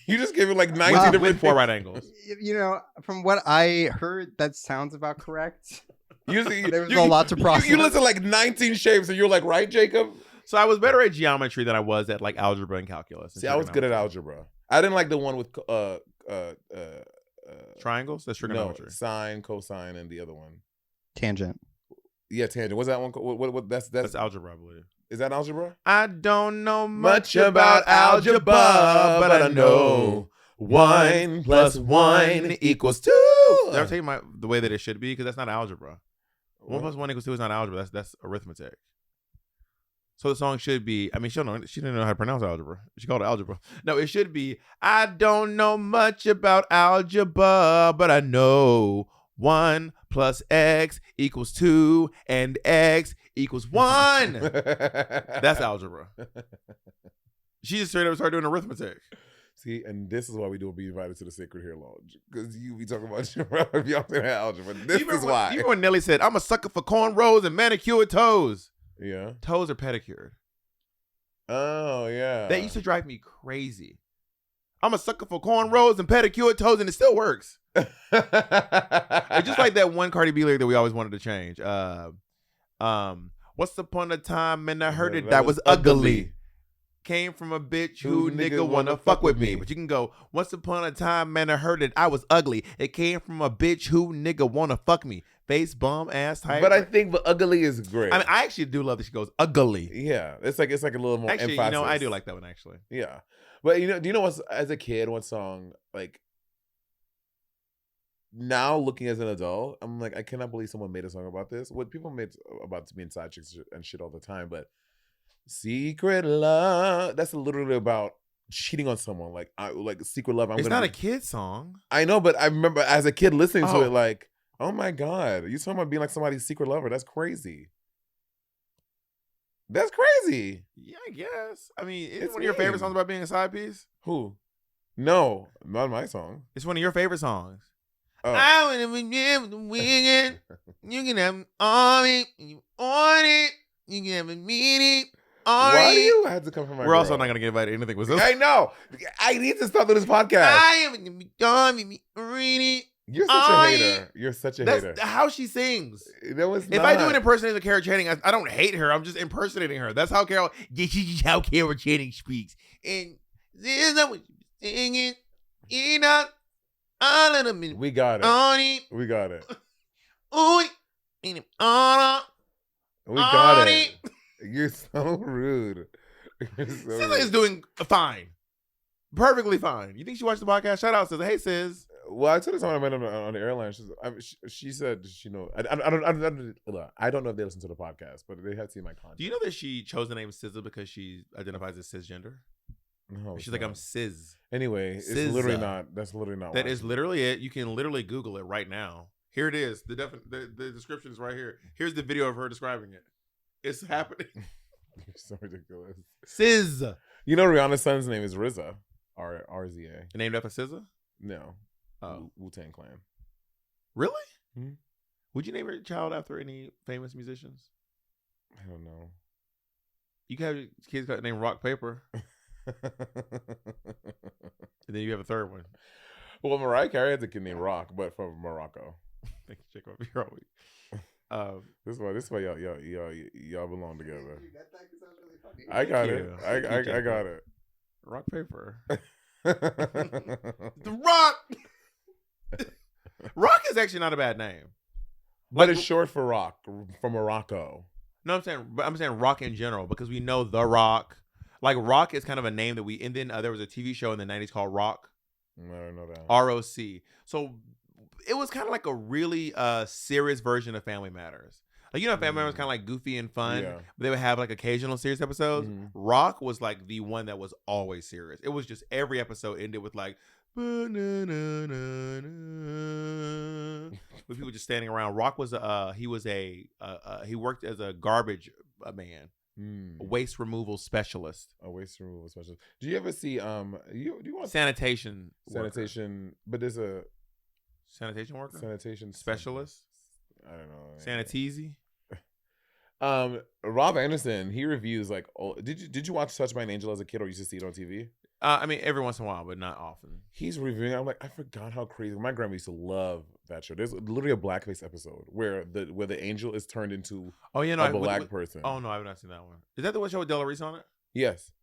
You just gave it like 19 different 4 right angles. You know, from what I heard, that sounds about correct. There's a lot to process. You listed like 19 shapes, and you're like, right, Jacob? So I was better at geometry than I was at like algebra and calculus. See, I was good at algebra. I didn't like the one with triangles. That's trigonometry. No, sine, cosine, and the other one. Tangent. Yeah, tangent. What's that one? What? That's algebra, I believe. Is that algebra? I don't know much about algebra, but I know 1 plus 1 equals 2. Did I tell you the way that it should be? Because that's not algebra. 1 plus 1 equals 2 is not algebra. That's arithmetic. So the song should be, I mean, she didn't know how to pronounce algebra. She called it algebra. No, it should be, I don't know much about algebra, but I know 1 plus x equals 2 and x equals 1. That's algebra. She just straight up started doing arithmetic. See, and this is why we don't be invited to the Sacred Hair Lodge. Because you be talking about your algebra. This is why. You remember when Nelly said, I'm a sucker for cornrows and manicured toes. Yeah. Toes are pedicured. Oh, yeah. That used to drive me crazy. I'm a sucker for cornrows and pedicured toes, and it still works. It's just like that one Cardi B lyric that we always wanted to change. Once upon a time, and I heard it, that was ugly. Came from a bitch who nigga wanna fuck with me. But you can go, once upon a time, man, I heard it, I was ugly. It came from a bitch who nigga wanna fuck me. face bum ass type. But I think the ugly is great. I mean, I actually do love that she goes ugly. Yeah, it's like a little more Actually, emphasis. you know, I do like that one actually. Yeah, but do you know what's as a kid, what song like? Now looking as an adult, I'm like, I cannot believe someone made a song about this. What people made about being side chicks and shit all the time, but secret love, that's literally about cheating on someone. Like secret love. It's not a kid song. I know, but I remember as a kid listening to it, like, oh my God, you talking about being like somebody's secret lover? That's crazy. That's crazy. Yeah, I guess. I mean, it's one of your favorite songs about being a side piece? Who? No, not my song. It's one of your favorite songs. Oh. I want to be the weekend. You can have an army. You want it. You can have a meeting. Why do you have to come from my We're girl? also not going to get invited to anything with this. I know. I need to stop doing this podcast. I am going to be army. You're such a hater. You're such a hater. That's how she sings. That was If I do an impersonation of Carol Channing, I don't hate her. I'm just impersonating her. That's how Carol. This is how Carol Channing speaks. And this is what she's singing. You know, all of them. We got it. We got it. We got it. You're so rude. SZA is doing fine. Perfectly fine. You think she watched the podcast? Shout out, SZA. Hey, sis. Well, I told her someone I met on the airline. She said she know. I don't know if they listen to the podcast, but they have seen my content. Do you know that she chose the name SZA because she identifies as cisgender? No, she's like, I'm cis. Anyway, it's literally not. That's literally not. That is literally it. You can literally Google it right now. Here it is. The description is right here. Here's the video of her describing it. It's happening. You're so ridiculous. Sis. You know Rihanna's son's name is RZA. RZA. Named after SZA? No. Oh. Wu-Tang Clan. Really? Hmm? Would you name your child after any famous musicians? I don't know. You can have your kids named Rock Paper. And then you have a third one. Well, Mariah Carey has a kid named Rock, but from Morocco. Thank you, Jacob. You're all week. This is why y'all belong together. I got it. I got it. Rock Paper. The Rock. Rock is actually not a bad name, but it's short for Rock from Morocco. No, I'm saying Rock in general because we know The Rock. Like Rock is kind of a name that and then there was a TV show in the 90s called Rock. I don't know that. ROC. So it was kind of like a really serious version of Family Matters. Like, you know, Family Matters was kind of like goofy and fun, but they would have like occasional serious episodes. Mm-hmm. Rock was like the one that was always serious. It was just every episode ended with like, with people just standing around. Rock was he worked as a garbage man. A waste removal specialist. A waste removal specialist. Do you ever see do you want sanitation worker. But there's a sanitation worker? Sanitation specialist? I don't know. Sanitizi? Rob Anderson, he reviews like did you watch Touched by an Angel as a kid or used to see it on TV? I mean, every once in a while, but not often. He's reviewing. I'm like, I forgot how crazy. My grandma used to love that show. There's literally a blackface episode where the angel is turned into a black person. Oh no, I've not seen that one. Is that the one show with Della Reese on it? Yes.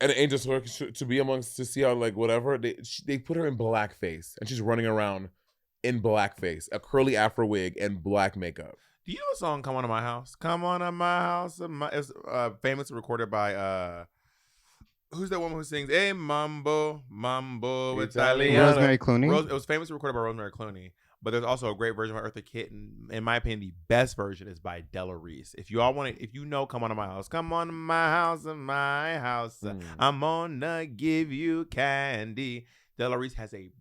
And the angel's to be amongst to see how like whatever they put her in blackface and she's running around in blackface, a curly afro wig and black makeup. Do you know the song "Come On to My House"? Come on to my house. It's famously recorded by who's that woman who sings "Hey Mambo Italiano"? Rosemary Clooney. It was famously recorded by Rosemary Clooney, but there's also a great version by Eartha Kitt. And in my opinion, the best version is by Della Reese. If you all want to, if you know "Come On to My House," come on to my house, I'm gonna give you candy. Della Reese has an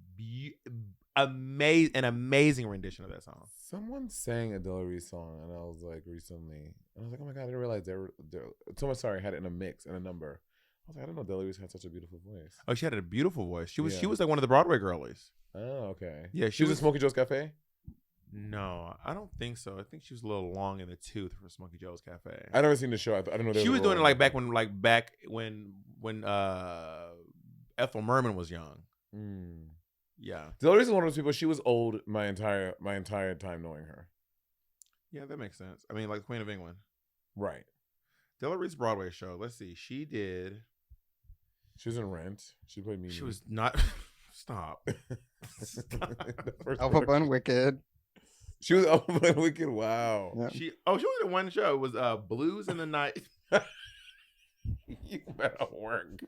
amazing rendition of that song. Someone sang a Della Reese song, and I was like, recently, I was like, oh my God, I didn't realize someone had it in a mix and a number. I was like, I didn't know Della Reese had such a beautiful voice. Oh, she had a beautiful voice. She was like one of the Broadway girlies. Oh, okay. Yeah, she was in Smokey Joe's Cafe? No, I don't think so. I think she was a little long in the tooth for Smokey Joe's Cafe. I never seen the show. I didn't know she was doing it back when Ethel Merman was young. Yeah. Della Reese is one of those people. She was old my entire time knowing her. Yeah, that makes sense. I mean, like Queen of England. Right. Della Reese Broadway show. Let's see. She was in Rent. She played Mimi. She was not. Stop. Alpha Bun Wicked. She was Oprah Wicked. Wow. Yeah. She was in one show. It was Blues in the Night. You better work.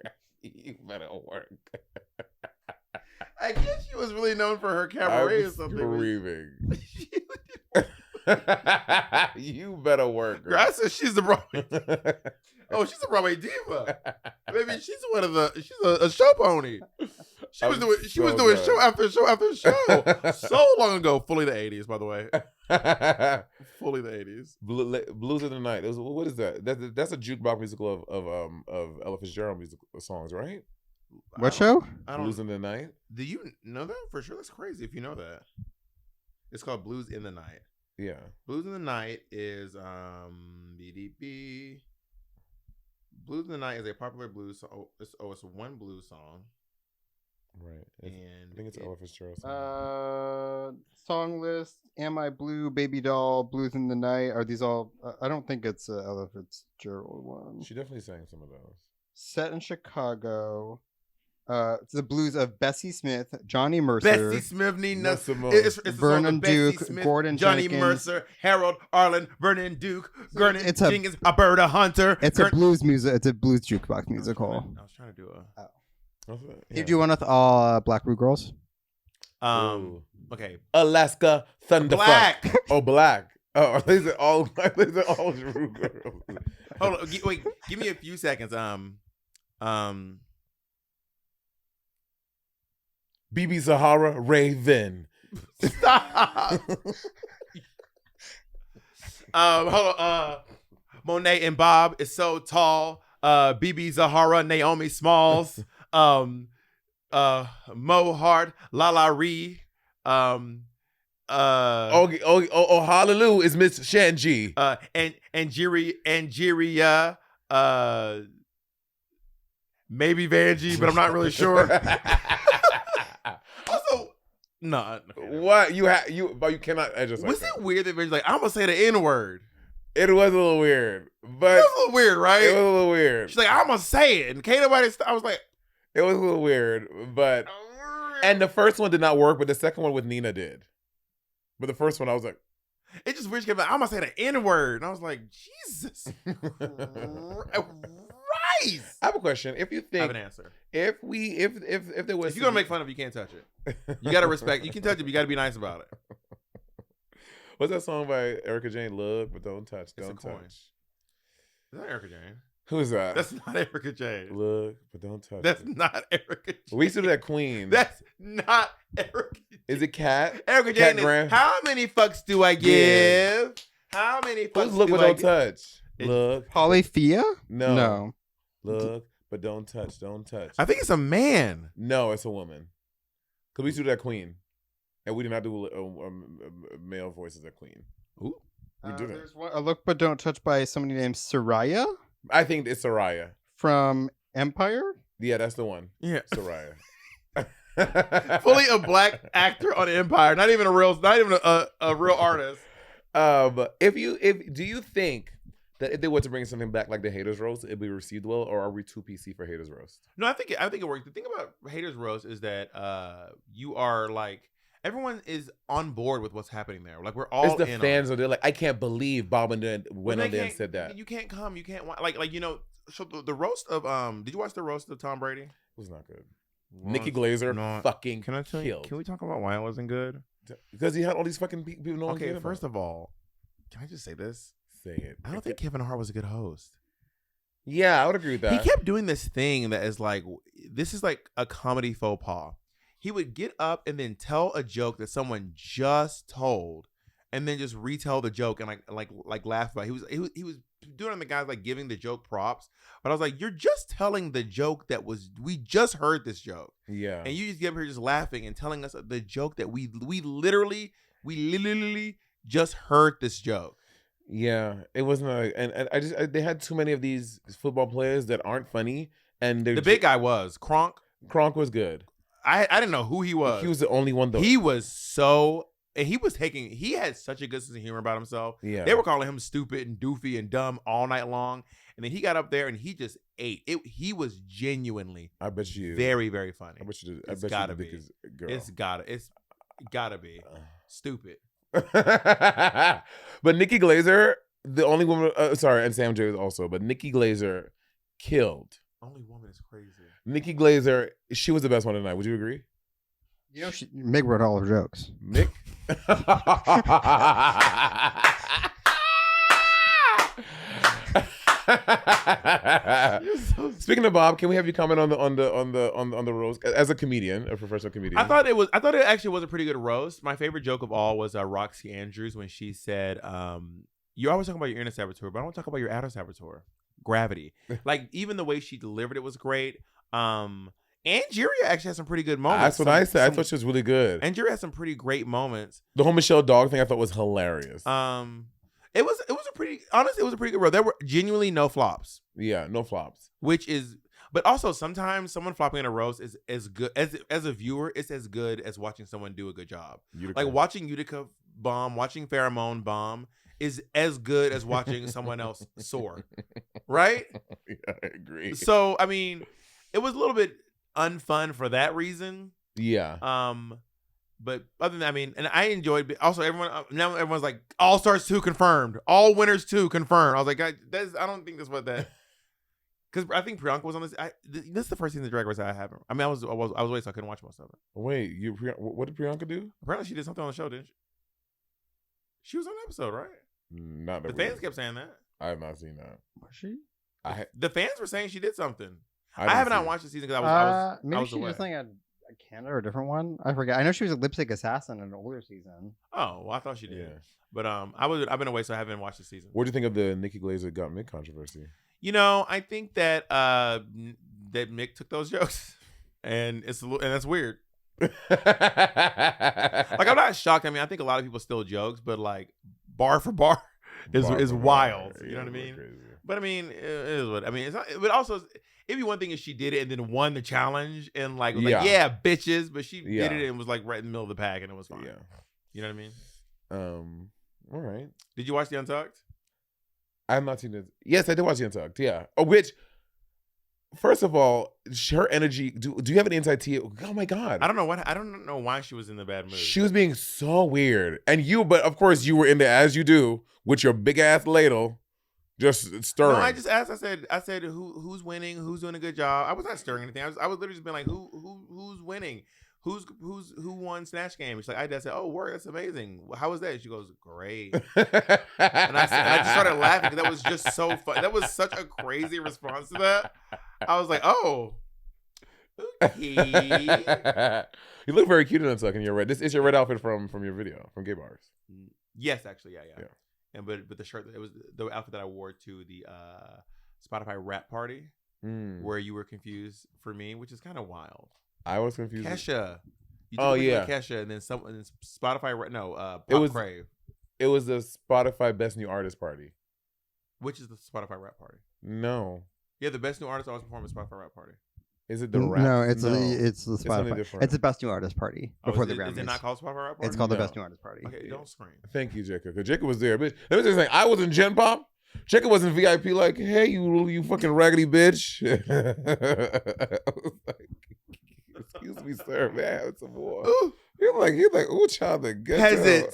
You better work. I guess she was really known for her cabaret or something. Screaming. You better work. Girl, I said she's the Broadway. Oh, she's a Broadway diva. Maybe she's a show pony. She was doing show after show after show. So long ago, fully the 80s, by the way. Fully the 80s. Blues in the Night. What is that? That's a jukebox musical of Ella Fitzgerald musical songs, right? What show? Blues in the Night. Do you know that for sure? That's crazy if you know that. It's called Blues in the Night. Yeah. Blues in the Night is BDP. Blues in the Night is a popular blues song. It's one blues song. Right. And I think it's Ella Fitzgerald song. Song list. Am I Blue? Baby Doll. Blues in the Night. Are these all? I don't think it's Ella Fitzgerald one. She definitely sang some of those. Set in Chicago. The blues of Bessie Smith, Johnny Mercer, Bessie Smith, Nina Simone. it's Vernon Duke, Smith, Gordon Johnny Jenkins. Mercer, Harold Arlen, Vernon Duke, Gordon it's Jenkins, Alberta Hunter. It's a blues music. It's a blues jukebox musical. I was trying to do a. You do one with all Black Blue Girls? Okay. Alaska Thunderfuck. Black. Oh, Black. Oh, these are all Drew girls. Hold on. Wait. Give me a few seconds. BB Zahara Raven. Stop. Hold on. Monét and Bob is so tall. BB Zahara, Naomi Smalls. Mo Hart, Lala Ree. Oh, hallelujah is Miss Shanji. And Angeria, maybe Vanjie, but I'm not really sure. Also, no. What you cannot edge us. Was it weird that Vanjie's like, I'm gonna say the N-word? It was a little weird, but It was a little weird, right? It was a little weird. She's like, I'm gonna say it, and can't nobody. I was like, it was a little weird, but and the first one did not work, but the second one with Nina did. But the first one, I was like, it just weird. She came out, I'm gonna say the N-word, and I was like, Jesus Christ. I have a question. If you think, I have an answer. If there was, If you're gonna make fun of it, you can't touch it. You gotta respect. You can touch it, but you gotta be nice about it. What's that song by Erica Jane? Look, but don't touch. It's Don't a coin. touch. Is that Erica Jane? Who is that? That's not Erica Jane. Look, but don't touch. That's it. not Erica Jane. We used to do that Queen. That's not Erica Jane. Is it Cat? Erica Cat Jane Graham? is, how many fucks do I give? Yeah. How many fucks Who's Look, do but I don't give? touch? Look. Polyphia? No. Look, but don't touch. Don't touch. I think it's a man. No, it's a woman. Because we used to do that Queen. And we did not do male voices at Queen. Ooh. We did it. There's one, a Look But Don't Touch by somebody named Soraya I think it's Soraya. from Empire. Yeah, that's the one. Yeah. Soraya. Fully a black actor on Empire. Not even a real artist. Do you think that if they were to bring something back like the Haters Roast, it'd be received well, or are we too PC for Haters Roast? No, I think it works. The thing about Haters Roast is that you are like, everyone is on board with what's happening there. Like, we're all It's the in fans, on or they're like, I can't believe Bob and Dan went on there and said that. You can't come. You can't like you know. So the roast of did you watch the roast of Tom Brady? It was not good. Nikki Glazer fucking Can I tell you? killed. Can we talk about why it wasn't good? Because he had all these fucking people. No one Okay, cared about. first of all, can I just say this? Say it. I don't think Kevin Hart was a good host. Yeah, I would agree with that. He kept doing this thing that is like, this is like a comedy faux pas. He would get up and then tell a joke that someone just told, and then just retell the joke and like laugh about it. He was doing the guys like giving the joke props, but I was like, you're just telling the joke we just heard this joke. Yeah. And you just get up here just laughing and telling us the joke that we literally just heard this joke. Yeah, it wasn't and they had too many of these football players that aren't funny, and The big guy was Kronk. Kronk was good. I didn't know who he was. He was the only one though. He was he had such a good sense of humor about himself. Yeah. They were calling him stupid and doofy and dumb all night long. And then he got up there and he just ate. He was genuinely I bet you very, very funny. I bet you It's did. gotta I bet be. you did, girl. It's gotta be. Stupid. But Nikki Glaser, the only woman. Sorry, and Sam J also. But Nikki Glaser killed. Only woman is crazy. Nikki Glaser, she was the best one tonight. Would you agree? You know, Meg wrote all her jokes. Mick. Speaking of Bob, can we have you comment on the roast as a comedian, a professional comedian? I thought it actually was a pretty good roast. My favorite joke of all was Roxy Andrews when she said, "You always talk about your inner saboteur, but I want to talk about your outer saboteur, gravity." Like even the way she delivered it was great. Angeria actually had some pretty good moments. That's what I said. I thought she was really good. Angeria had some pretty great moments. The whole Michelle Dog thing I thought was hilarious. It was a pretty honestly, it was a pretty good roast. There were genuinely no flops. Yeah, no flops. But also sometimes someone flopping in a roast is as good as a viewer. It's as good as watching someone do a good job. Utica. Like watching Utica bomb, watching Pheromone bomb is as good as watching someone else soar. Right? Yeah, I agree. So I mean, it was a little bit unfun for that reason. Yeah. But other than that, I mean, and I enjoyed. But also, everyone's like, All Stars 2 confirmed, All Winners 2 confirmed. I was like, I don't think that's what that. Because I think Priyanka was on this. This is the first season of Drag Race I haven't. I mean, I was away, so I couldn't watch most of it. Wait, what did Priyanka do? Apparently, she did something on the show, didn't she? She was on an episode, right? Not the fans kept saying that. I have not seen that. Was she? The fans were saying she did something. I have not watched the season because I was maybe she did something at Canada or a different one. I forget. I know she was a lip sync assassin in an older season. Oh, well, I thought she did. Yeah. But I've been away, so I haven't watched the season. What do you think of the Nikki Glaser got Mick controversy? You know, I think that that Mick took those jokes, and that's weird. Like I'm not shocked. I mean, I think a lot of people steal jokes, but like bar for bar is wild. You know what I mean? Crazy. But I mean, it is what I mean. It's not. But also, it'd be one thing if she did it and then won the challenge and like was like, yeah, bitches. But she did it and was like right in the middle of the pack and it was fine. Yeah. You know what I mean? All right. Did you watch The Untucked? I have not seen it. Yes, I did watch The Untucked. Yeah. Oh, which, first of all, her energy. Do you have an inside tea? Oh my God. I don't know why she was in the bad mood. She was being so weird, but of course you were in there as you do with your big ass ladle, just stirring. No, I just asked. I said who's winning? Who's doing a good job? I was not stirring anything. I was literally just being like, who's winning? Who won Snatch Game? She's like, I said, oh, word, that's amazing. How was that? She goes, great. And I just started laughing because that was just so fun. That was such a crazy response to that. I was like, oh, okay. You look very cute in that in your red. This is your red outfit from your video from Gay Bars. Yes, actually, yeah. And but the shirt, it was the outfit that I wore to the Spotify rap party where you were confused for me, which is kind of wild. I was confused. Kesha. Kesha, and then Spotify. Pop Crave. It was the Spotify Best New Artist party. Which is the Spotify rap party? No. Yeah, the Best New Artist always perform at Spotify rap party. Is it the rap? No, it's the Spotify. It's the Best New Artist party before the Grammys. Is it not called Spotify rap party? It's called the Best New Artist party. Okay, don't scream. Thank you, Jacob. Because Jacob was there. But let me just say, I was in Gen Pop. Jacob wasn't VIP. Like, hey, you fucking raggedy bitch. I was like, excuse me, sir, man. It's a war. He's like, ooh, child, the peasant.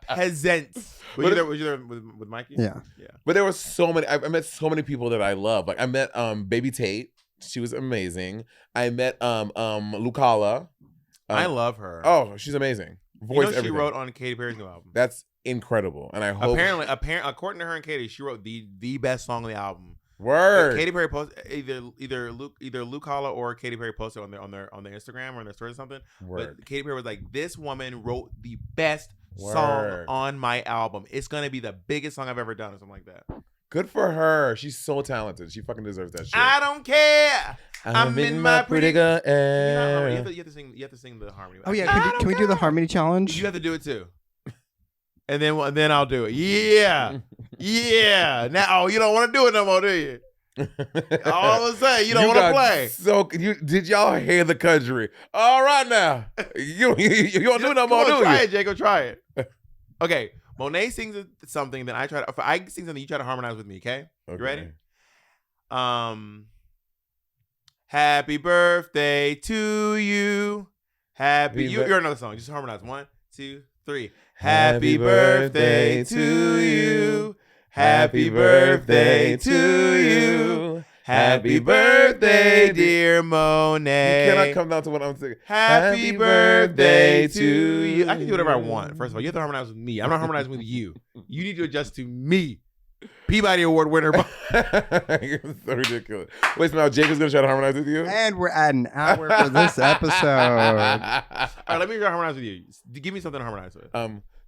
Peasant. Were you there with Mikey? Yeah. But there were so many. I met so many people that I love. Like I met Baby Tate. She was amazing. I met Lucala. I love her. Oh, she's amazing. Voice. She wrote on Katy Perry's new album. That's incredible, and I hope. Apparently, according to her and Katy, she wrote the best song on the album. Word. Katy Perry posted either Luke Holla or Katy Perry posted on their Instagram or on their story or something. Word. But Katy Perry was like, "This woman wrote the best song on my album. It's gonna be the biggest song I've ever done," or something like that. Good for her. She's so talented. She fucking deserves that shit. I don't care. I'm in my pretty good air. You have to sing the harmony. Oh yeah, can we do the harmony challenge? You have to do it too. And then I'll do it. Yeah. Yeah. Now you don't want to do it no more, do you? All of a sudden, you don't want to play. So did y'all hear the country? All right now. You don't do it no more, do you? Try it, Jacob. Try it. Okay. Monét sings something, then I try to. If I sing something, you try to harmonize with me. Okay. You ready? Happy birthday to you. You're another song. Just harmonize. 1, 2, 3. Happy birthday to you. Happy birthday to you. Happy birthday, dear Monét. You cannot come down to what I'm saying. Happy birthday to you. I can do whatever I want. First of all, you have to harmonize with me. I'm not harmonizing with you. You need to adjust to me. Peabody Award winner. You're so ridiculous. Wait, so now Jacob's going to try to harmonize with you? And we're at an hour for this episode. All right, let me try to harmonize with you. Give me something to harmonize with.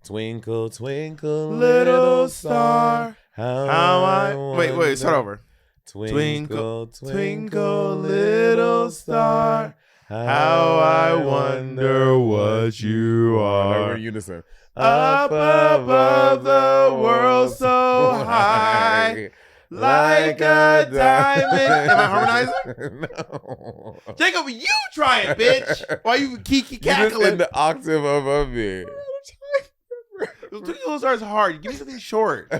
Twinkle, twinkle, Little star, how I... Wait, start over. Twinkle, twinkle, little star, how I wonder what you are. We're in unison. Up above the world so high, like a diamond. Am I harmonizing? No. Jacob, you try it, bitch. Why you kiki You're just cackling? in the octave above me. Twinkle Little Star is hard. Give me something short.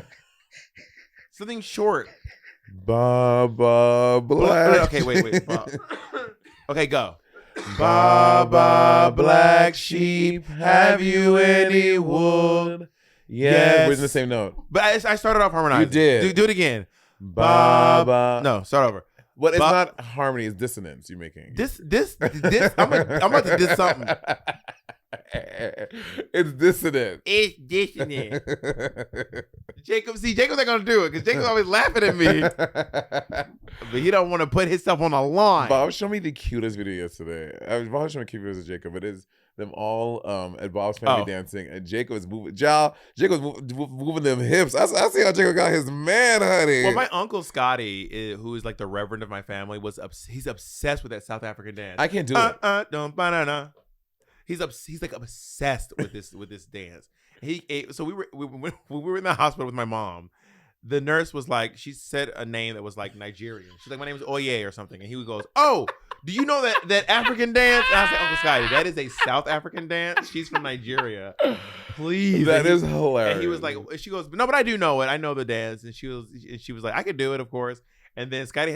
Something short. Baba Black. Okay, wait. Okay, go. Baba Black Sheep, have you any wool? Yes. We're in the same note. But I started off harmonizing. You did. Do it again. Baba. No, start over. But it's not harmony, it's dissonance you're making. This. I'm about to diss something. It's dissonant. It's dissonant. Jacob's not gonna do it because Jacob's always laughing at me, but he don't want to put himself on a line. Bob showed me the cutest video yesterday. Bob showed me cute videos of Jacob, but it's them all at Bob's family dancing, and Jacob is moving. Jacob's moving them hips. I see how Jacob got his man, honey. Well, my uncle Scotty, who is like the reverend of my family, he's obsessed with that South African dance. I can't do it. Don't banana. He's like obsessed with this dance. So when we were in the hospital with my mom, the nurse was like, she said a name that was like Nigerian. She's like, my name is Oye or something, and he goes, oh, do you know that African dance? And I said, Uncle Scotty, that is a South African dance. She's from Nigeria. Please, that is hilarious. And he was like, she goes, no, but I do know it. I know the dance. And she was like, I could do it, of course. And then Scotty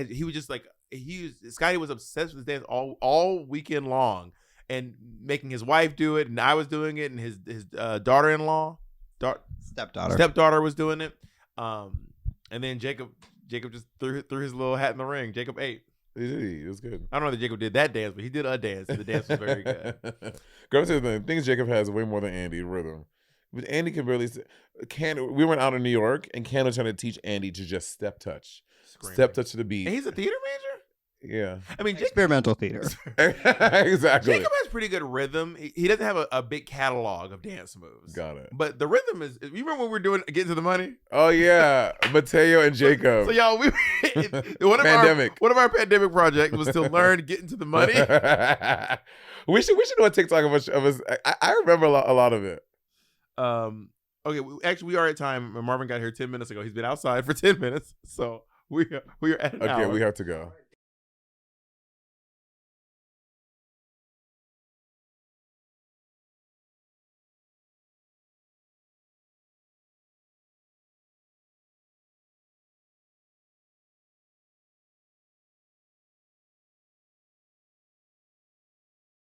was obsessed with this dance all weekend long. And making his wife do it, and I was doing it, and his daughter-in-law, stepdaughter was doing it. And then Jacob just threw his little hat in the ring. Jacob ate. It was good. I don't know that Jacob did that dance, but he did a dance. And the dance was very good. Girl, the thing is, Jacob has way more than Andy rhythm. But Andy can barely. We went out in New York, and Ken was trying to teach Andy to just step touch to the beat. And he's a theater major. Yeah, I mean, experimental theater. Exactly. Jacob has pretty good rhythm. He doesn't have a big catalog of dance moves. Got it. But the rhythm is. You remember when we were doing Getting to the Money? Oh yeah, Mateo and Jacob. So y'all, one of our pandemic projects was to learn Getting to the Money. we should do a TikTok of us. I remember a lot of it. Okay, actually, we are at time. Marvin got here 10 minutes ago. He's been outside for 10 minutes, so we are at an hour. Okay, we have to go.